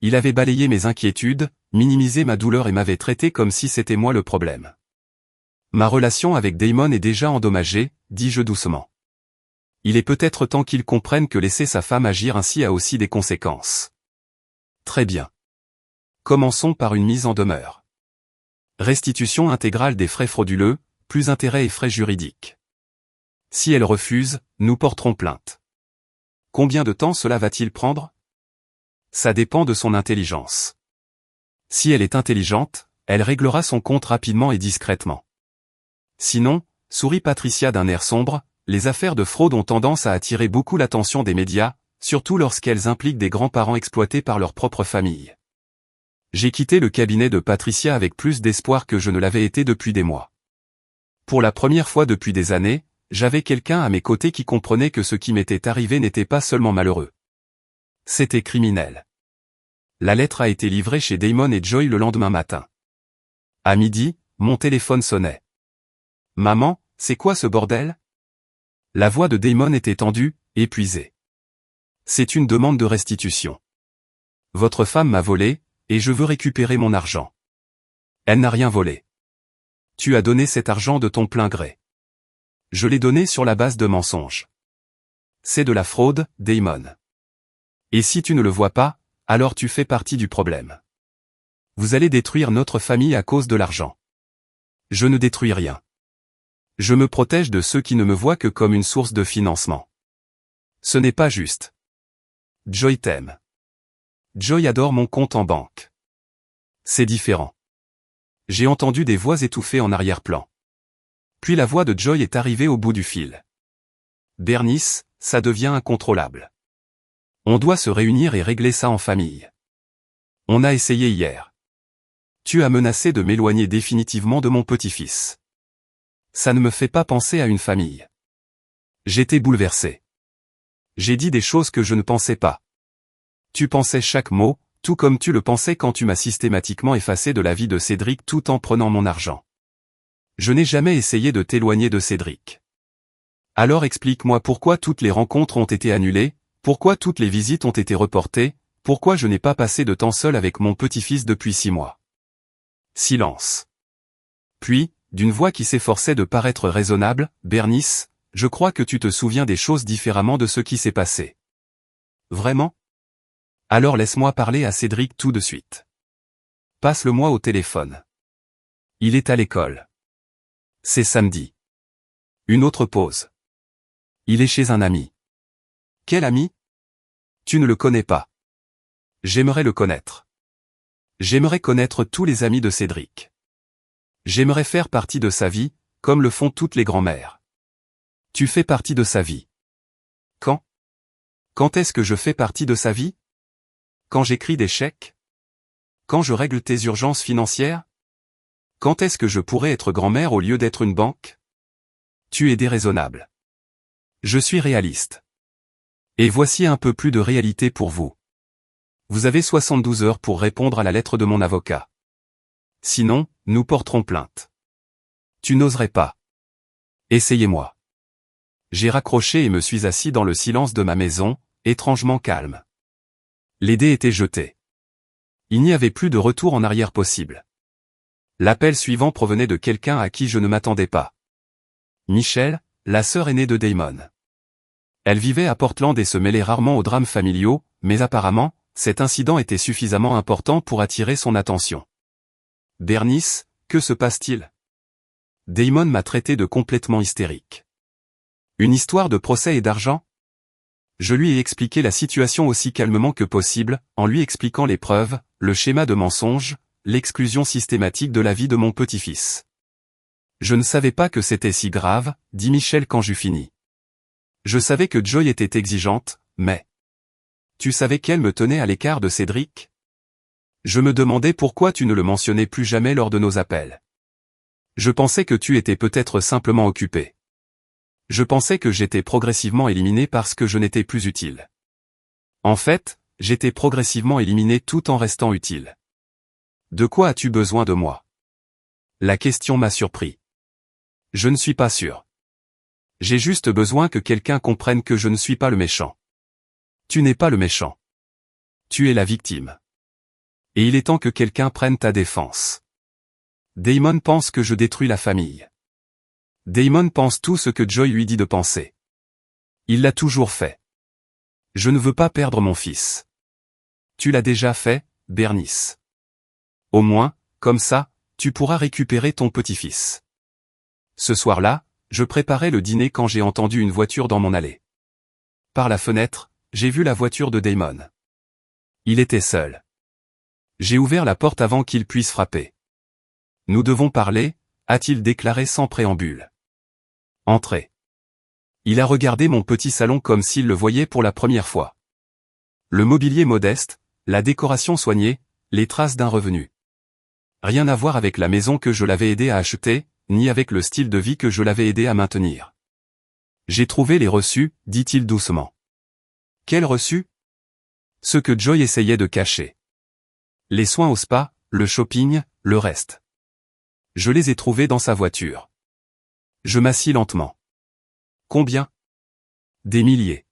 Il avait balayé mes inquiétudes, minimisé ma douleur et m'avait traité comme si c'était moi le problème. Ma relation avec Damon est déjà endommagée, dis-je doucement. Il est peut-être temps qu'il comprenne que laisser sa femme agir ainsi a aussi des conséquences. Très bien. Commençons par une mise en demeure. Restitution intégrale des frais frauduleux, plus intérêts et frais juridiques. Si elle refuse, nous porterons plainte. Combien de temps cela va-t-il prendre? Ça dépend de son intelligence. Si elle est intelligente, elle réglera son compte rapidement et discrètement. Sinon, sourit Patricia d'un air sombre, les affaires de fraude ont tendance à attirer beaucoup l'attention des médias, surtout lorsqu'elles impliquent des grands-parents exploités par leur propre famille. J'ai quitté le cabinet de Patricia avec plus d'espoir que je ne l'avais été depuis des mois. Pour la première fois depuis des années, j'avais quelqu'un à mes côtés qui comprenait que ce qui m'était arrivé n'était pas seulement malheureux. C'était criminel. La lettre a été livrée chez Damon et Joy le lendemain matin. À midi, mon téléphone sonnait. « Maman, c'est quoi ce bordel ?» La voix de Damon était tendue, épuisée. « C'est une demande de restitution. Votre femme m'a volé, et je veux récupérer mon argent. » Elle n'a rien volé. Tu as donné cet argent de ton plein gré. Je l'ai donné sur la base de mensonges. C'est de la fraude, Damon. Et si tu ne le vois pas, alors tu fais partie du problème. Vous allez détruire notre famille à cause de l'argent. Je ne détruis rien. Je me protège de ceux qui ne me voient que comme une source de financement. Ce n'est pas juste. Joy t'aime. Joy adore mon compte en banque. C'est différent. J'ai entendu des voix étouffées en arrière-plan. Puis la voix de Joy est arrivée au bout du fil. Bernice, ça devient incontrôlable. On doit se réunir et régler ça en famille. On a essayé hier. Tu as menacé de m'éloigner définitivement de mon petit-fils. Ça ne me fait pas penser à une famille. J'étais bouleversé. J'ai dit des choses que je ne pensais pas. Tu pensais chaque mot, tout comme tu le pensais quand tu m'as systématiquement effacé de la vie de Cédric tout en prenant mon argent. Je n'ai jamais essayé de t'éloigner de Cédric. Alors explique-moi pourquoi toutes les rencontres ont été annulées, pourquoi toutes les visites ont été reportées, Pourquoi je n'ai pas passé de temps seul avec mon petit-fils depuis 6 mois? Silence. Puis, d'une voix qui s'efforçait de paraître raisonnable, Bernice, je crois que tu te souviens des choses différemment de ce qui s'est passé. Vraiment? Alors laisse-moi parler à Cédric tout de suite. Passe-le-moi au téléphone. Il est à l'école. C'est samedi. Une autre pause. Il est chez un ami. Quel ami? Tu ne le connais pas. J'aimerais le connaître. J'aimerais connaître tous les amis de Cédric. J'aimerais faire partie de sa vie, comme le font toutes les grand-mères. Tu fais partie de sa vie. Quand? Quand est-ce que je fais partie de sa vie? Quand j'écris des chèques? Quand je règle tes urgences financières? Quand est-ce que je pourrais être grand-mère au lieu d'être une banque? Tu es déraisonnable. Je suis réaliste. Et voici un peu plus de réalité pour vous. Vous avez 72 heures pour répondre à la lettre de mon avocat. Sinon, nous porterons plainte. Tu n'oserais pas. Essayez-moi. J'ai raccroché et me suis assis dans le silence de ma maison, étrangement calme. Les dés étaient jetés. Il n'y avait plus de retour en arrière possible. L'appel suivant provenait de quelqu'un à qui je ne m'attendais pas. Michelle, la sœur aînée de Damon. Elle vivait à Portland et se mêlait rarement aux drames familiaux, mais apparemment, cet incident était suffisamment important pour attirer son attention. Bernice, que se passe-t-il? Damon m'a traité de complètement hystérique. Une histoire de procès et d'argent? Je lui ai expliqué la situation aussi calmement que possible, en lui expliquant les preuves, le schéma de mensonge, l'exclusion systématique de la vie de mon petit-fils. Je ne savais pas que c'était si grave, dit Michel quand j'eus fini. Je savais que Joy était exigeante, mais... Tu savais qu'elle me tenait à l'écart de Cédric? Je me demandais pourquoi tu ne le mentionnais plus jamais lors de nos appels. Je pensais que tu étais peut-être simplement occupé. Je pensais que j'étais progressivement éliminé parce que je n'étais plus utile. En fait, j'étais progressivement éliminé tout en restant utile. De quoi as-tu besoin de moi? La question m'a surpris. Je ne suis pas sûr. J'ai juste besoin que quelqu'un comprenne que je ne suis pas le méchant. Tu n'es pas le méchant. Tu es la victime. Et il est temps que quelqu'un prenne ta défense. Damon pense que je détruis la famille. Damon pense tout ce que Joy lui dit de penser. Il l'a toujours fait. Je ne veux pas perdre mon fils. Tu l'as déjà fait, Bernice. Au moins, comme ça, tu pourras récupérer ton petit-fils. Ce soir-là, je préparais le dîner quand j'ai entendu une voiture dans mon allée. Par la fenêtre, j'ai vu la voiture de Damon. Il était seul. J'ai ouvert la porte avant qu'il puisse frapper. Nous devons parler, a-t-il déclaré sans préambule. Entrez. Il a regardé mon petit salon comme s'il le voyait pour la première fois. Le mobilier modeste, la décoration soignée, les traces d'un revenu. Rien à voir avec la maison que je l'avais aidé à acheter, ni avec le style de vie que je l'avais aidé à maintenir. J'ai trouvé les reçus, dit-il doucement. Quels reçus? Ceux que Joy essayait de cacher. Les soins au spa, le shopping, le reste. Je les ai trouvés dans sa voiture. Je m'assis lentement. Combien? Des milliers.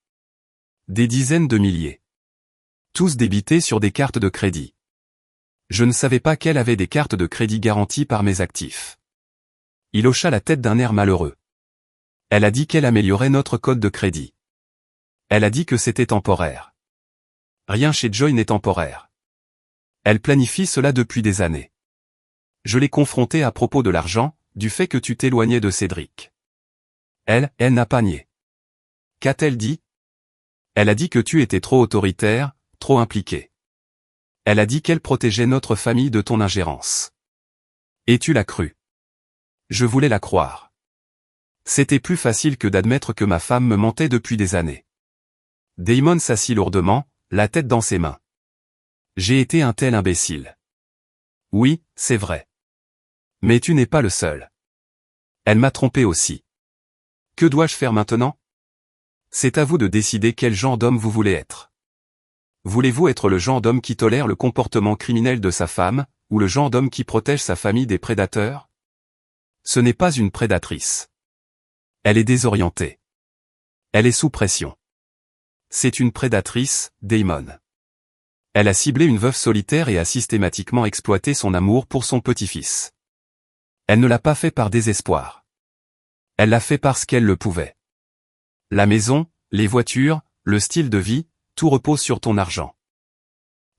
Des dizaines de milliers. Tous débités sur des cartes de crédit. Je ne savais pas qu'elle avait des cartes de crédit garanties par mes actifs. Il hocha la tête d'un air malheureux. Elle a dit qu'elle améliorait notre code de crédit. Elle a dit que c'était temporaire. Rien chez Joy n'est temporaire. Elle planifie cela depuis des années. Je l'ai confrontée à propos de l'argent, du fait que tu t'éloignais de Cédric. Elle n'a pas nié. Qu'a-t-elle dit? Elle a dit que tu étais trop autoritaire, trop impliqué. Elle a dit qu'elle protégeait notre famille de ton ingérence. Et tu l'as cru. Je voulais la croire. C'était plus facile que d'admettre que ma femme me mentait depuis des années. Damon s'assit lourdement, la tête dans ses mains. J'ai été un tel imbécile. Oui, c'est vrai. Mais tu n'es pas le seul. Elle m'a trompé aussi. Que dois-je faire maintenant? C'est à vous de décider quel genre d'homme vous voulez être. Voulez-vous être le genre d'homme qui tolère le comportement criminel de sa femme, ou le genre d'homme qui protège sa famille des prédateurs? Ce n'est pas une prédatrice. Elle est désorientée. Elle est sous pression. C'est une prédatrice, Damon. Elle a ciblé une veuve solitaire et a systématiquement exploité son amour pour son petit-fils. Elle ne l'a pas fait par désespoir. Elle l'a fait parce qu'elle le pouvait. La maison, les voitures, le style de vie, tout repose sur ton argent.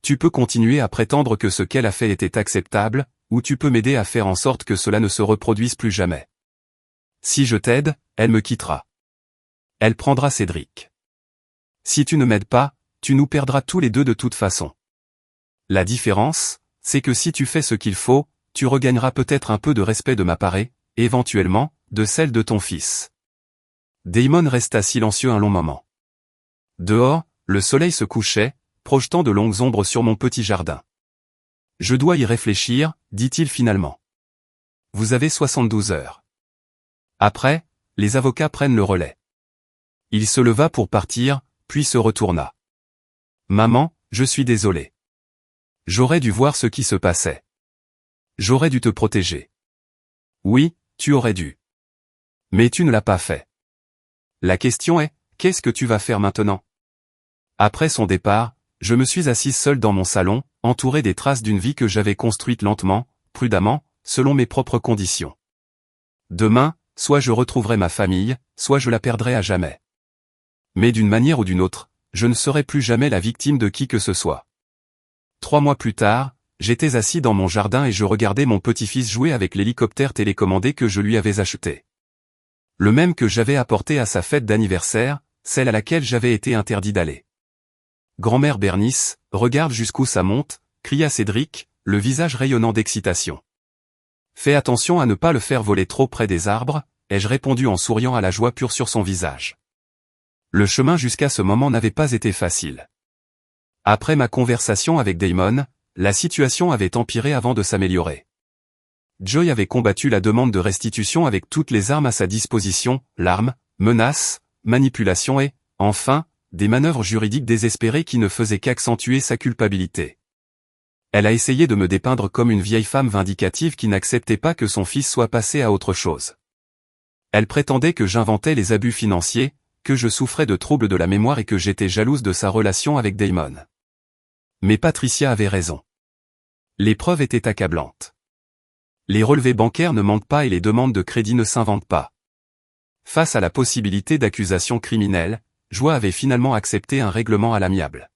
Tu peux continuer à prétendre que ce qu'elle a fait était acceptable, ou tu peux m'aider à faire en sorte que cela ne se reproduise plus jamais. Si je t'aide, elle me quittera. Elle prendra Cédric. Si tu ne m'aides pas, tu nous perdras tous les deux de toute façon. La différence, c'est que si tu fais ce qu'il faut, tu regagneras peut-être un peu de respect de ma part et, éventuellement, de celle de ton fils. Damon resta silencieux un long moment. Dehors, le soleil se couchait, projetant de longues ombres sur mon petit jardin. Je dois y réfléchir, dit-il finalement. Vous avez 72 heures. Après, les avocats prennent le relais. Il se leva pour partir, puis se retourna. Maman, je suis désolé. J'aurais dû voir ce qui se passait. J'aurais dû te protéger. Oui, tu aurais dû. Mais tu ne l'as pas fait. La question est, qu'est-ce que tu vas faire maintenant? Après son départ, je me suis assise seule dans mon salon, entourée des traces d'une vie que j'avais construite lentement, prudemment, selon mes propres conditions. Demain, soit je retrouverai ma famille, soit je la perdrai à jamais. Mais d'une manière ou d'une autre, je ne serai plus jamais la victime de qui que ce soit. 3 mois plus tard, j'étais assis dans mon jardin et je regardais mon petit-fils jouer avec l'hélicoptère télécommandé que je lui avais acheté. Le même que j'avais apporté à sa fête d'anniversaire, celle à laquelle j'avais été interdit d'aller. Grand-mère Bernice, regarde jusqu'où ça monte, cria Cédric, le visage rayonnant d'excitation. Fais attention à ne pas le faire voler trop près des arbres, ai-je répondu en souriant à la joie pure sur son visage. Le chemin jusqu'à ce moment n'avait pas été facile. Après ma conversation avec Damon, la situation avait empiré avant de s'améliorer. Joy avait combattu la demande de restitution avec toutes les armes à sa disposition, larmes, menaces, manipulations et, enfin, des manœuvres juridiques désespérées qui ne faisaient qu'accentuer sa culpabilité. Elle a essayé de me dépeindre comme une vieille femme vindicative qui n'acceptait pas que son fils soit passé à autre chose. Elle prétendait que j'inventais les abus financiers, que je souffrais de troubles de la mémoire et que j'étais jalouse de sa relation avec Damon. Mais Patricia avait raison. Les preuves étaient accablantes. Les relevés bancaires ne mentent pas et les demandes de crédit ne s'inventent pas. Face à la possibilité d'accusations criminelles, Joie avait finalement accepté un règlement à l'amiable.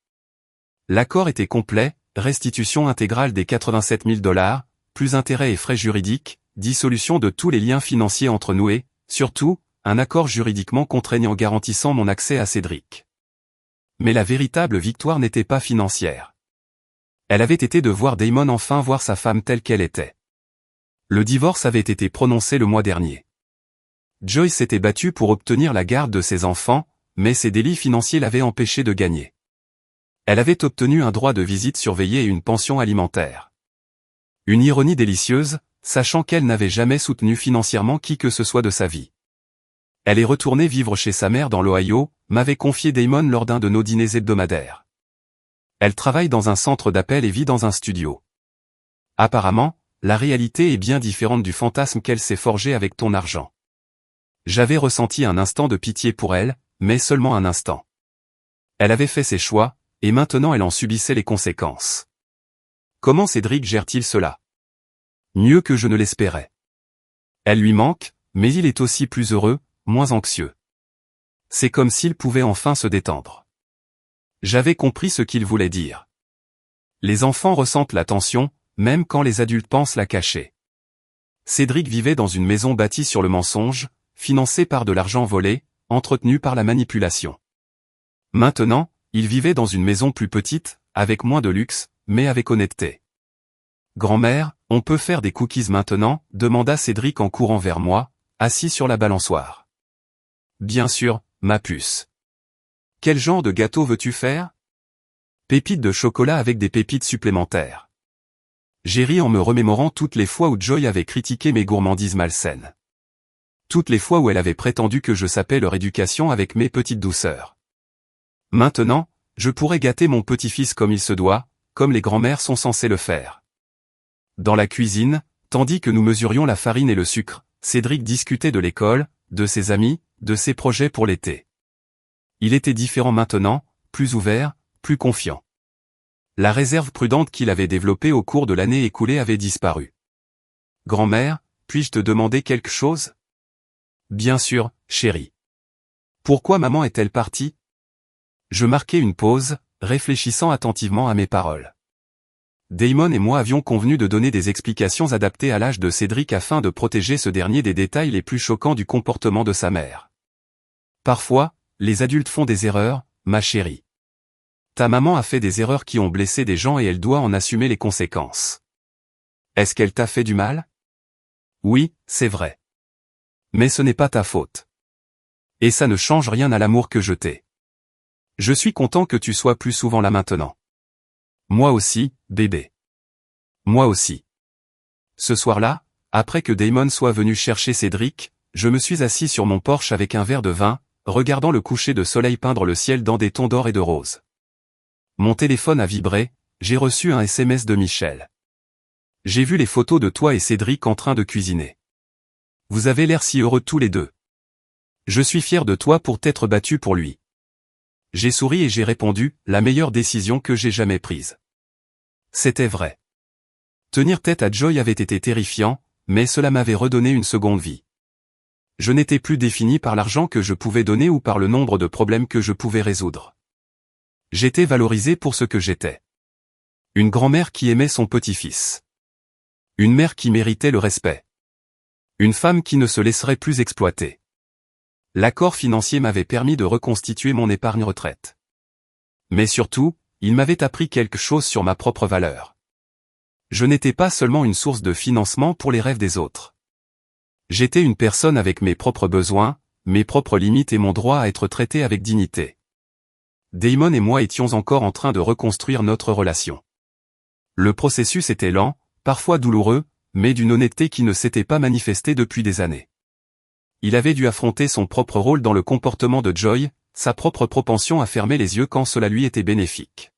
L'accord était complet, restitution intégrale des 87 000 $, plus intérêts et frais juridiques, dissolution de tous les liens financiers entre nous et, surtout, un accord juridiquement contraignant garantissant mon accès à Cédric. Mais la véritable victoire n'était pas financière. Elle avait été de voir Damon enfin voir sa femme telle qu'elle était. Le divorce avait été prononcé le mois dernier. Joy s'était battue pour obtenir la garde de ses enfants, mais ses délits financiers l'avaient empêché de gagner. Elle avait obtenu un droit de visite surveillé et une pension alimentaire. Une ironie délicieuse, sachant qu'elle n'avait jamais soutenu financièrement qui que ce soit de sa vie. Elle est retournée vivre chez sa mère dans l'Ohio, m'avait confié Damon lors d'un de nos dîners hebdomadaires. Elle travaille dans un centre d'appel et vit dans un studio. Apparemment, la réalité est bien différente du fantasme qu'elle s'est forgé avec ton argent. J'avais ressenti un instant de pitié pour elle, mais seulement un instant. Elle avait fait ses choix, et maintenant elle en subissait les conséquences. Comment Cédric gère-t-il cela? Mieux que je ne l'espérais. Elle lui manque, mais il est aussi plus heureux, moins anxieux. C'est comme s'il pouvait enfin se détendre. J'avais compris ce qu'il voulait dire. Les enfants ressentent la tension, même quand les adultes pensent la cacher. Cédric vivait dans une maison bâtie sur le mensonge, financée par de l'argent volé, entretenue par la manipulation. Maintenant, il vivait dans une maison plus petite, avec moins de luxe, mais avec honnêteté. Grand-mère, on peut faire des cookies maintenant, demanda Cédric en courant vers moi, assis sur la balançoire. Bien sûr, ma puce. Quel genre de gâteau veux-tu faire? Pépites de chocolat avec des pépites supplémentaires. J'ai ri en me remémorant toutes les fois où Joy avait critiqué mes gourmandises malsaines. Toutes les fois où elle avait prétendu que je sapais leur éducation avec mes petites douceurs. Maintenant, je pourrais gâter mon petit-fils comme il se doit, comme les grands-mères sont censées le faire. Dans la cuisine, tandis que nous mesurions la farine et le sucre, Cédric discutait de l'école, de ses amis, de ses projets pour l'été. Il était différent maintenant, plus ouvert, plus confiant. La réserve prudente qu'il avait développée au cours de l'année écoulée avait disparu. Grand-mère, puis-je te demander quelque chose? Bien sûr, chérie. Pourquoi maman est-elle partie? Je marquai une pause, réfléchissant attentivement à mes paroles. Damon et moi avions convenu de donner des explications adaptées à l'âge de Cédric afin de protéger ce dernier des détails les plus choquants du comportement de sa mère. Parfois, les adultes font des erreurs, ma chérie. Ta maman a fait des erreurs qui ont blessé des gens et elle doit en assumer les conséquences. Est-ce qu'elle t'a fait du mal? Oui, c'est vrai. Mais ce n'est pas ta faute. Et ça ne change rien à l'amour que je t'ai. Je suis content que tu sois plus souvent là maintenant. Moi aussi, bébé. Moi aussi. Ce soir-là, après que Damon soit venu chercher Cédric, je me suis assis sur mon porche avec un verre de vin, regardant le coucher de soleil peindre le ciel dans des tons d'or et de rose. Mon téléphone a vibré, j'ai reçu un SMS de Michel. J'ai vu les photos de toi et Cédric en train de cuisiner. Vous avez l'air si heureux tous les deux. Je suis fier de toi pour t'être battu pour lui. J'ai souri et j'ai répondu, la meilleure décision que j'ai jamais prise. C'était vrai. Tenir tête à Joy avait été terrifiant, mais cela m'avait redonné une seconde vie. Je n'étais plus défini par l'argent que je pouvais donner ou par le nombre de problèmes que je pouvais résoudre. J'étais valorisé pour ce que j'étais. Une grand-mère qui aimait son petit-fils. Une mère qui méritait le respect. Une femme qui ne se laisserait plus exploiter. L'accord financier m'avait permis de reconstituer mon épargne retraite. Mais surtout, il m'avait appris quelque chose sur ma propre valeur. Je n'étais pas seulement une source de financement pour les rêves des autres. J'étais une personne avec mes propres besoins, mes propres limites et mon droit à être traité avec dignité. Damon et moi étions encore en train de reconstruire notre relation. Le processus était lent, parfois douloureux, mais d'une honnêteté qui ne s'était pas manifestée depuis des années. Il avait dû affronter son propre rôle dans le comportement de Joy, sa propre propension à fermer les yeux quand cela lui était bénéfique.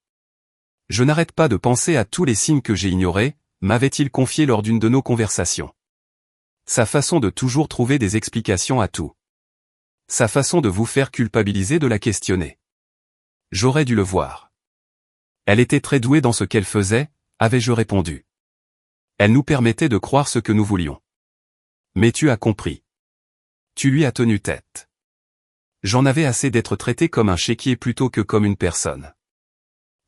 Je n'arrête pas de penser à tous les signes que j'ai ignorés, m'avait-il confié lors d'une de nos conversations. Sa façon de toujours trouver des explications à tout. Sa façon de vous faire culpabiliser de la questionner. J'aurais dû le voir. Elle était très douée dans ce qu'elle faisait, avais-je répondu. Elle nous permettait de croire ce que nous voulions. Mais tu as compris. Tu lui as tenu tête. J'en avais assez d'être traité comme un chéquier plutôt que comme une personne.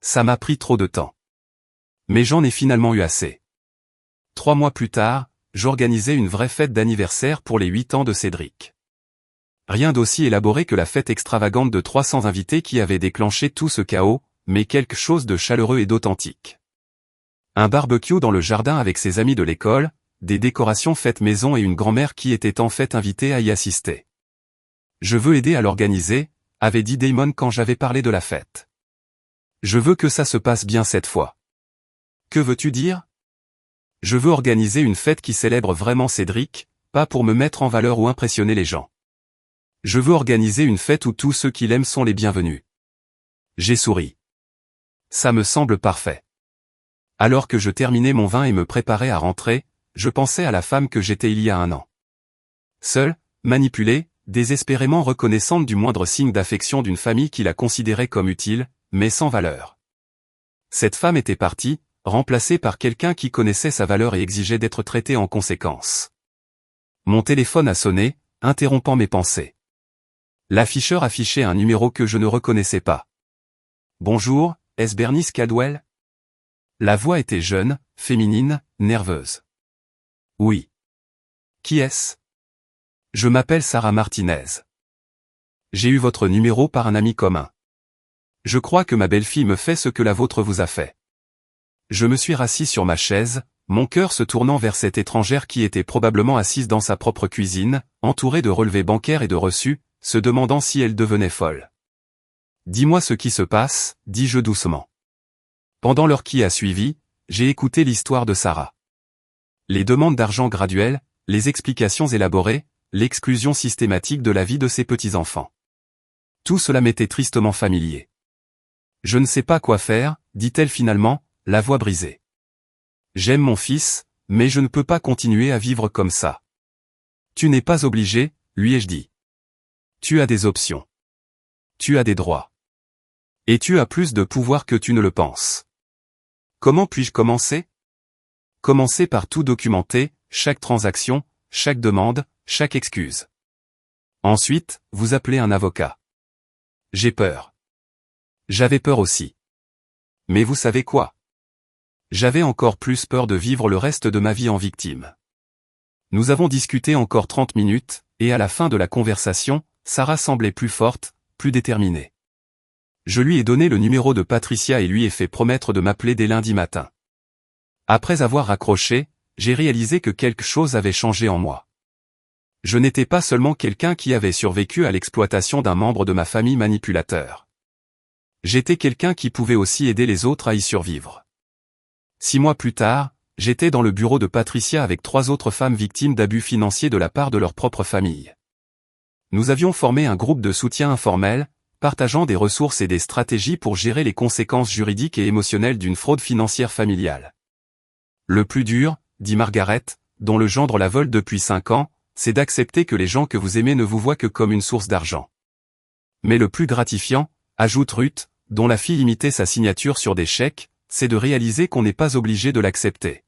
Ça m'a pris trop de temps. Mais j'en ai finalement eu assez. 3 mois plus tard, j'organisais une vraie fête d'anniversaire pour les 8 ans de Cédric. Rien d'aussi élaboré que la fête extravagante de 300 invités qui avait déclenché tout ce chaos, mais quelque chose de chaleureux et d'authentique. Un barbecue dans le jardin avec ses amis de l'école, des décorations faites maison et une grand-mère qui était en fait invitée à y assister. Je veux aider à l'organiser, avait dit Damon quand j'avais parlé de la fête. Je veux que ça se passe bien cette fois. Que veux-tu dire? Je veux organiser une fête qui célèbre vraiment Cédric, pas pour me mettre en valeur ou impressionner les gens. Je veux organiser une fête où tous ceux qui l'aiment sont les bienvenus. J'ai souri. Ça me semble parfait. Alors que je terminais mon vin et me préparais à rentrer, je pensais à la femme que j'étais il y a un an. Seule, manipulée, désespérément reconnaissante du moindre signe d'affection d'une famille qui la considérait comme utile, mais sans valeur. Cette femme était partie, remplacée par quelqu'un qui connaissait sa valeur et exigeait d'être traité en conséquence. Mon téléphone a sonné, interrompant mes pensées. L'afficheur affichait un numéro que je ne reconnaissais pas. Bonjour, est-ce Bernice Caldwell? La voix était jeune, féminine, nerveuse. Oui. Qui est-ce? Je m'appelle Sarah Martinez. J'ai eu votre numéro par un ami commun. Je crois que ma belle-fille me fait ce que la vôtre vous a fait. Je me suis rassis sur ma chaise, mon cœur se tournant vers cette étrangère qui était probablement assise dans sa propre cuisine, entourée de relevés bancaires et de reçus, se demandant si elle devenait folle. Dis-moi ce qui se passe, dis-je doucement. Pendant l'heure qui a suivi, j'ai écouté l'histoire de Sarah. Les demandes d'argent graduelles, les explications élaborées, l'exclusion systématique de la vie de ses petits-enfants. Tout cela m'était tristement familier. Je ne sais pas quoi faire, dit-elle finalement, la voix brisée. J'aime mon fils, mais je ne peux pas continuer à vivre comme ça. Tu n'es pas obligé, lui ai-je dit. Tu as des options. Tu as des droits. Et tu as plus de pouvoir que tu ne le penses. Comment puis-je commencer? Commencez par tout documenter, chaque transaction, chaque demande, chaque excuse. Ensuite, vous appelez un avocat. J'ai peur. J'avais peur aussi. Mais vous savez quoi? J'avais encore plus peur de vivre le reste de ma vie en victime. Nous avons discuté encore 30 minutes, et à la fin de la conversation, Sarah semblait plus forte, plus déterminée. Je lui ai donné le numéro de Patricia et lui ai fait promettre de m'appeler dès lundi matin. Après avoir raccroché, j'ai réalisé que quelque chose avait changé en moi. Je n'étais pas seulement quelqu'un qui avait survécu à l'exploitation d'un membre de ma famille manipulateur. J'étais quelqu'un qui pouvait aussi aider les autres à y survivre. 6 mois plus tard, j'étais dans le bureau de Patricia avec 3 autres femmes victimes d'abus financiers de la part de leur propre famille. Nous avions formé un groupe de soutien informel, partageant des ressources et des stratégies pour gérer les conséquences juridiques et émotionnelles d'une fraude financière familiale. Le plus dur, dit Margaret, dont le gendre la vole depuis 5 ans, c'est d'accepter que les gens que vous aimez ne vous voient que comme une source d'argent. Mais le plus gratifiant, ajoute Ruth, dont la fille imitait sa signature sur des chèques, c'est de réaliser qu'on n'est pas obligé de l'accepter.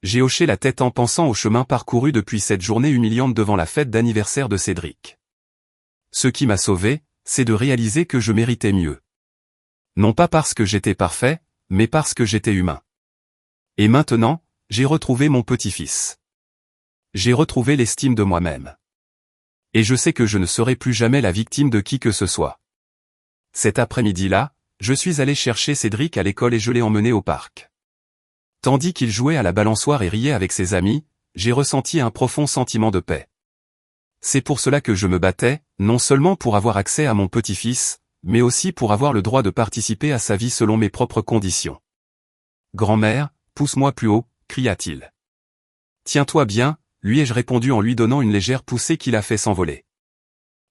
J'ai hoché la tête en pensant au chemin parcouru depuis cette journée humiliante devant la fête d'anniversaire de Cédric. Ce qui m'a sauvé, c'est de réaliser que je méritais mieux. Non pas parce que j'étais parfait, mais parce que j'étais humain. Et maintenant, j'ai retrouvé mon petit-fils. J'ai retrouvé l'estime de moi-même. Et je sais que je ne serai plus jamais la victime de qui que ce soit. Cet après-midi-là, je suis allé chercher Cédric à l'école et je l'ai emmené au parc. Tandis qu'il jouait à la balançoire et riait avec ses amis, j'ai ressenti un profond sentiment de paix. C'est pour cela que je me battais, non seulement pour avoir accès à mon petit-fils, mais aussi pour avoir le droit de participer à sa vie selon mes propres conditions. Grand-mère, pousse-moi plus haut, cria-t-il. Tiens-toi bien, lui ai-je répondu en lui donnant une légère poussée qui l'a fait s'envoler.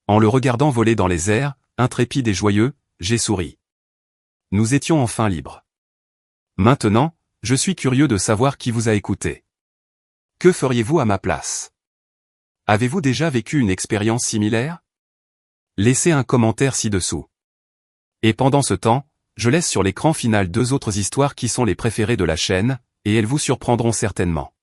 En le regardant voler dans les airs, intrépide et joyeux, j'ai souri. Nous étions enfin libres. Maintenant, je suis curieux de savoir qui vous a écouté. Que feriez-vous à ma place? Avez-vous déjà vécu une expérience similaire? Laissez un commentaire ci-dessous. Et pendant ce temps, je laisse sur l'écran final 2 autres histoires qui sont les préférées de la chaîne, et elles vous surprendront certainement.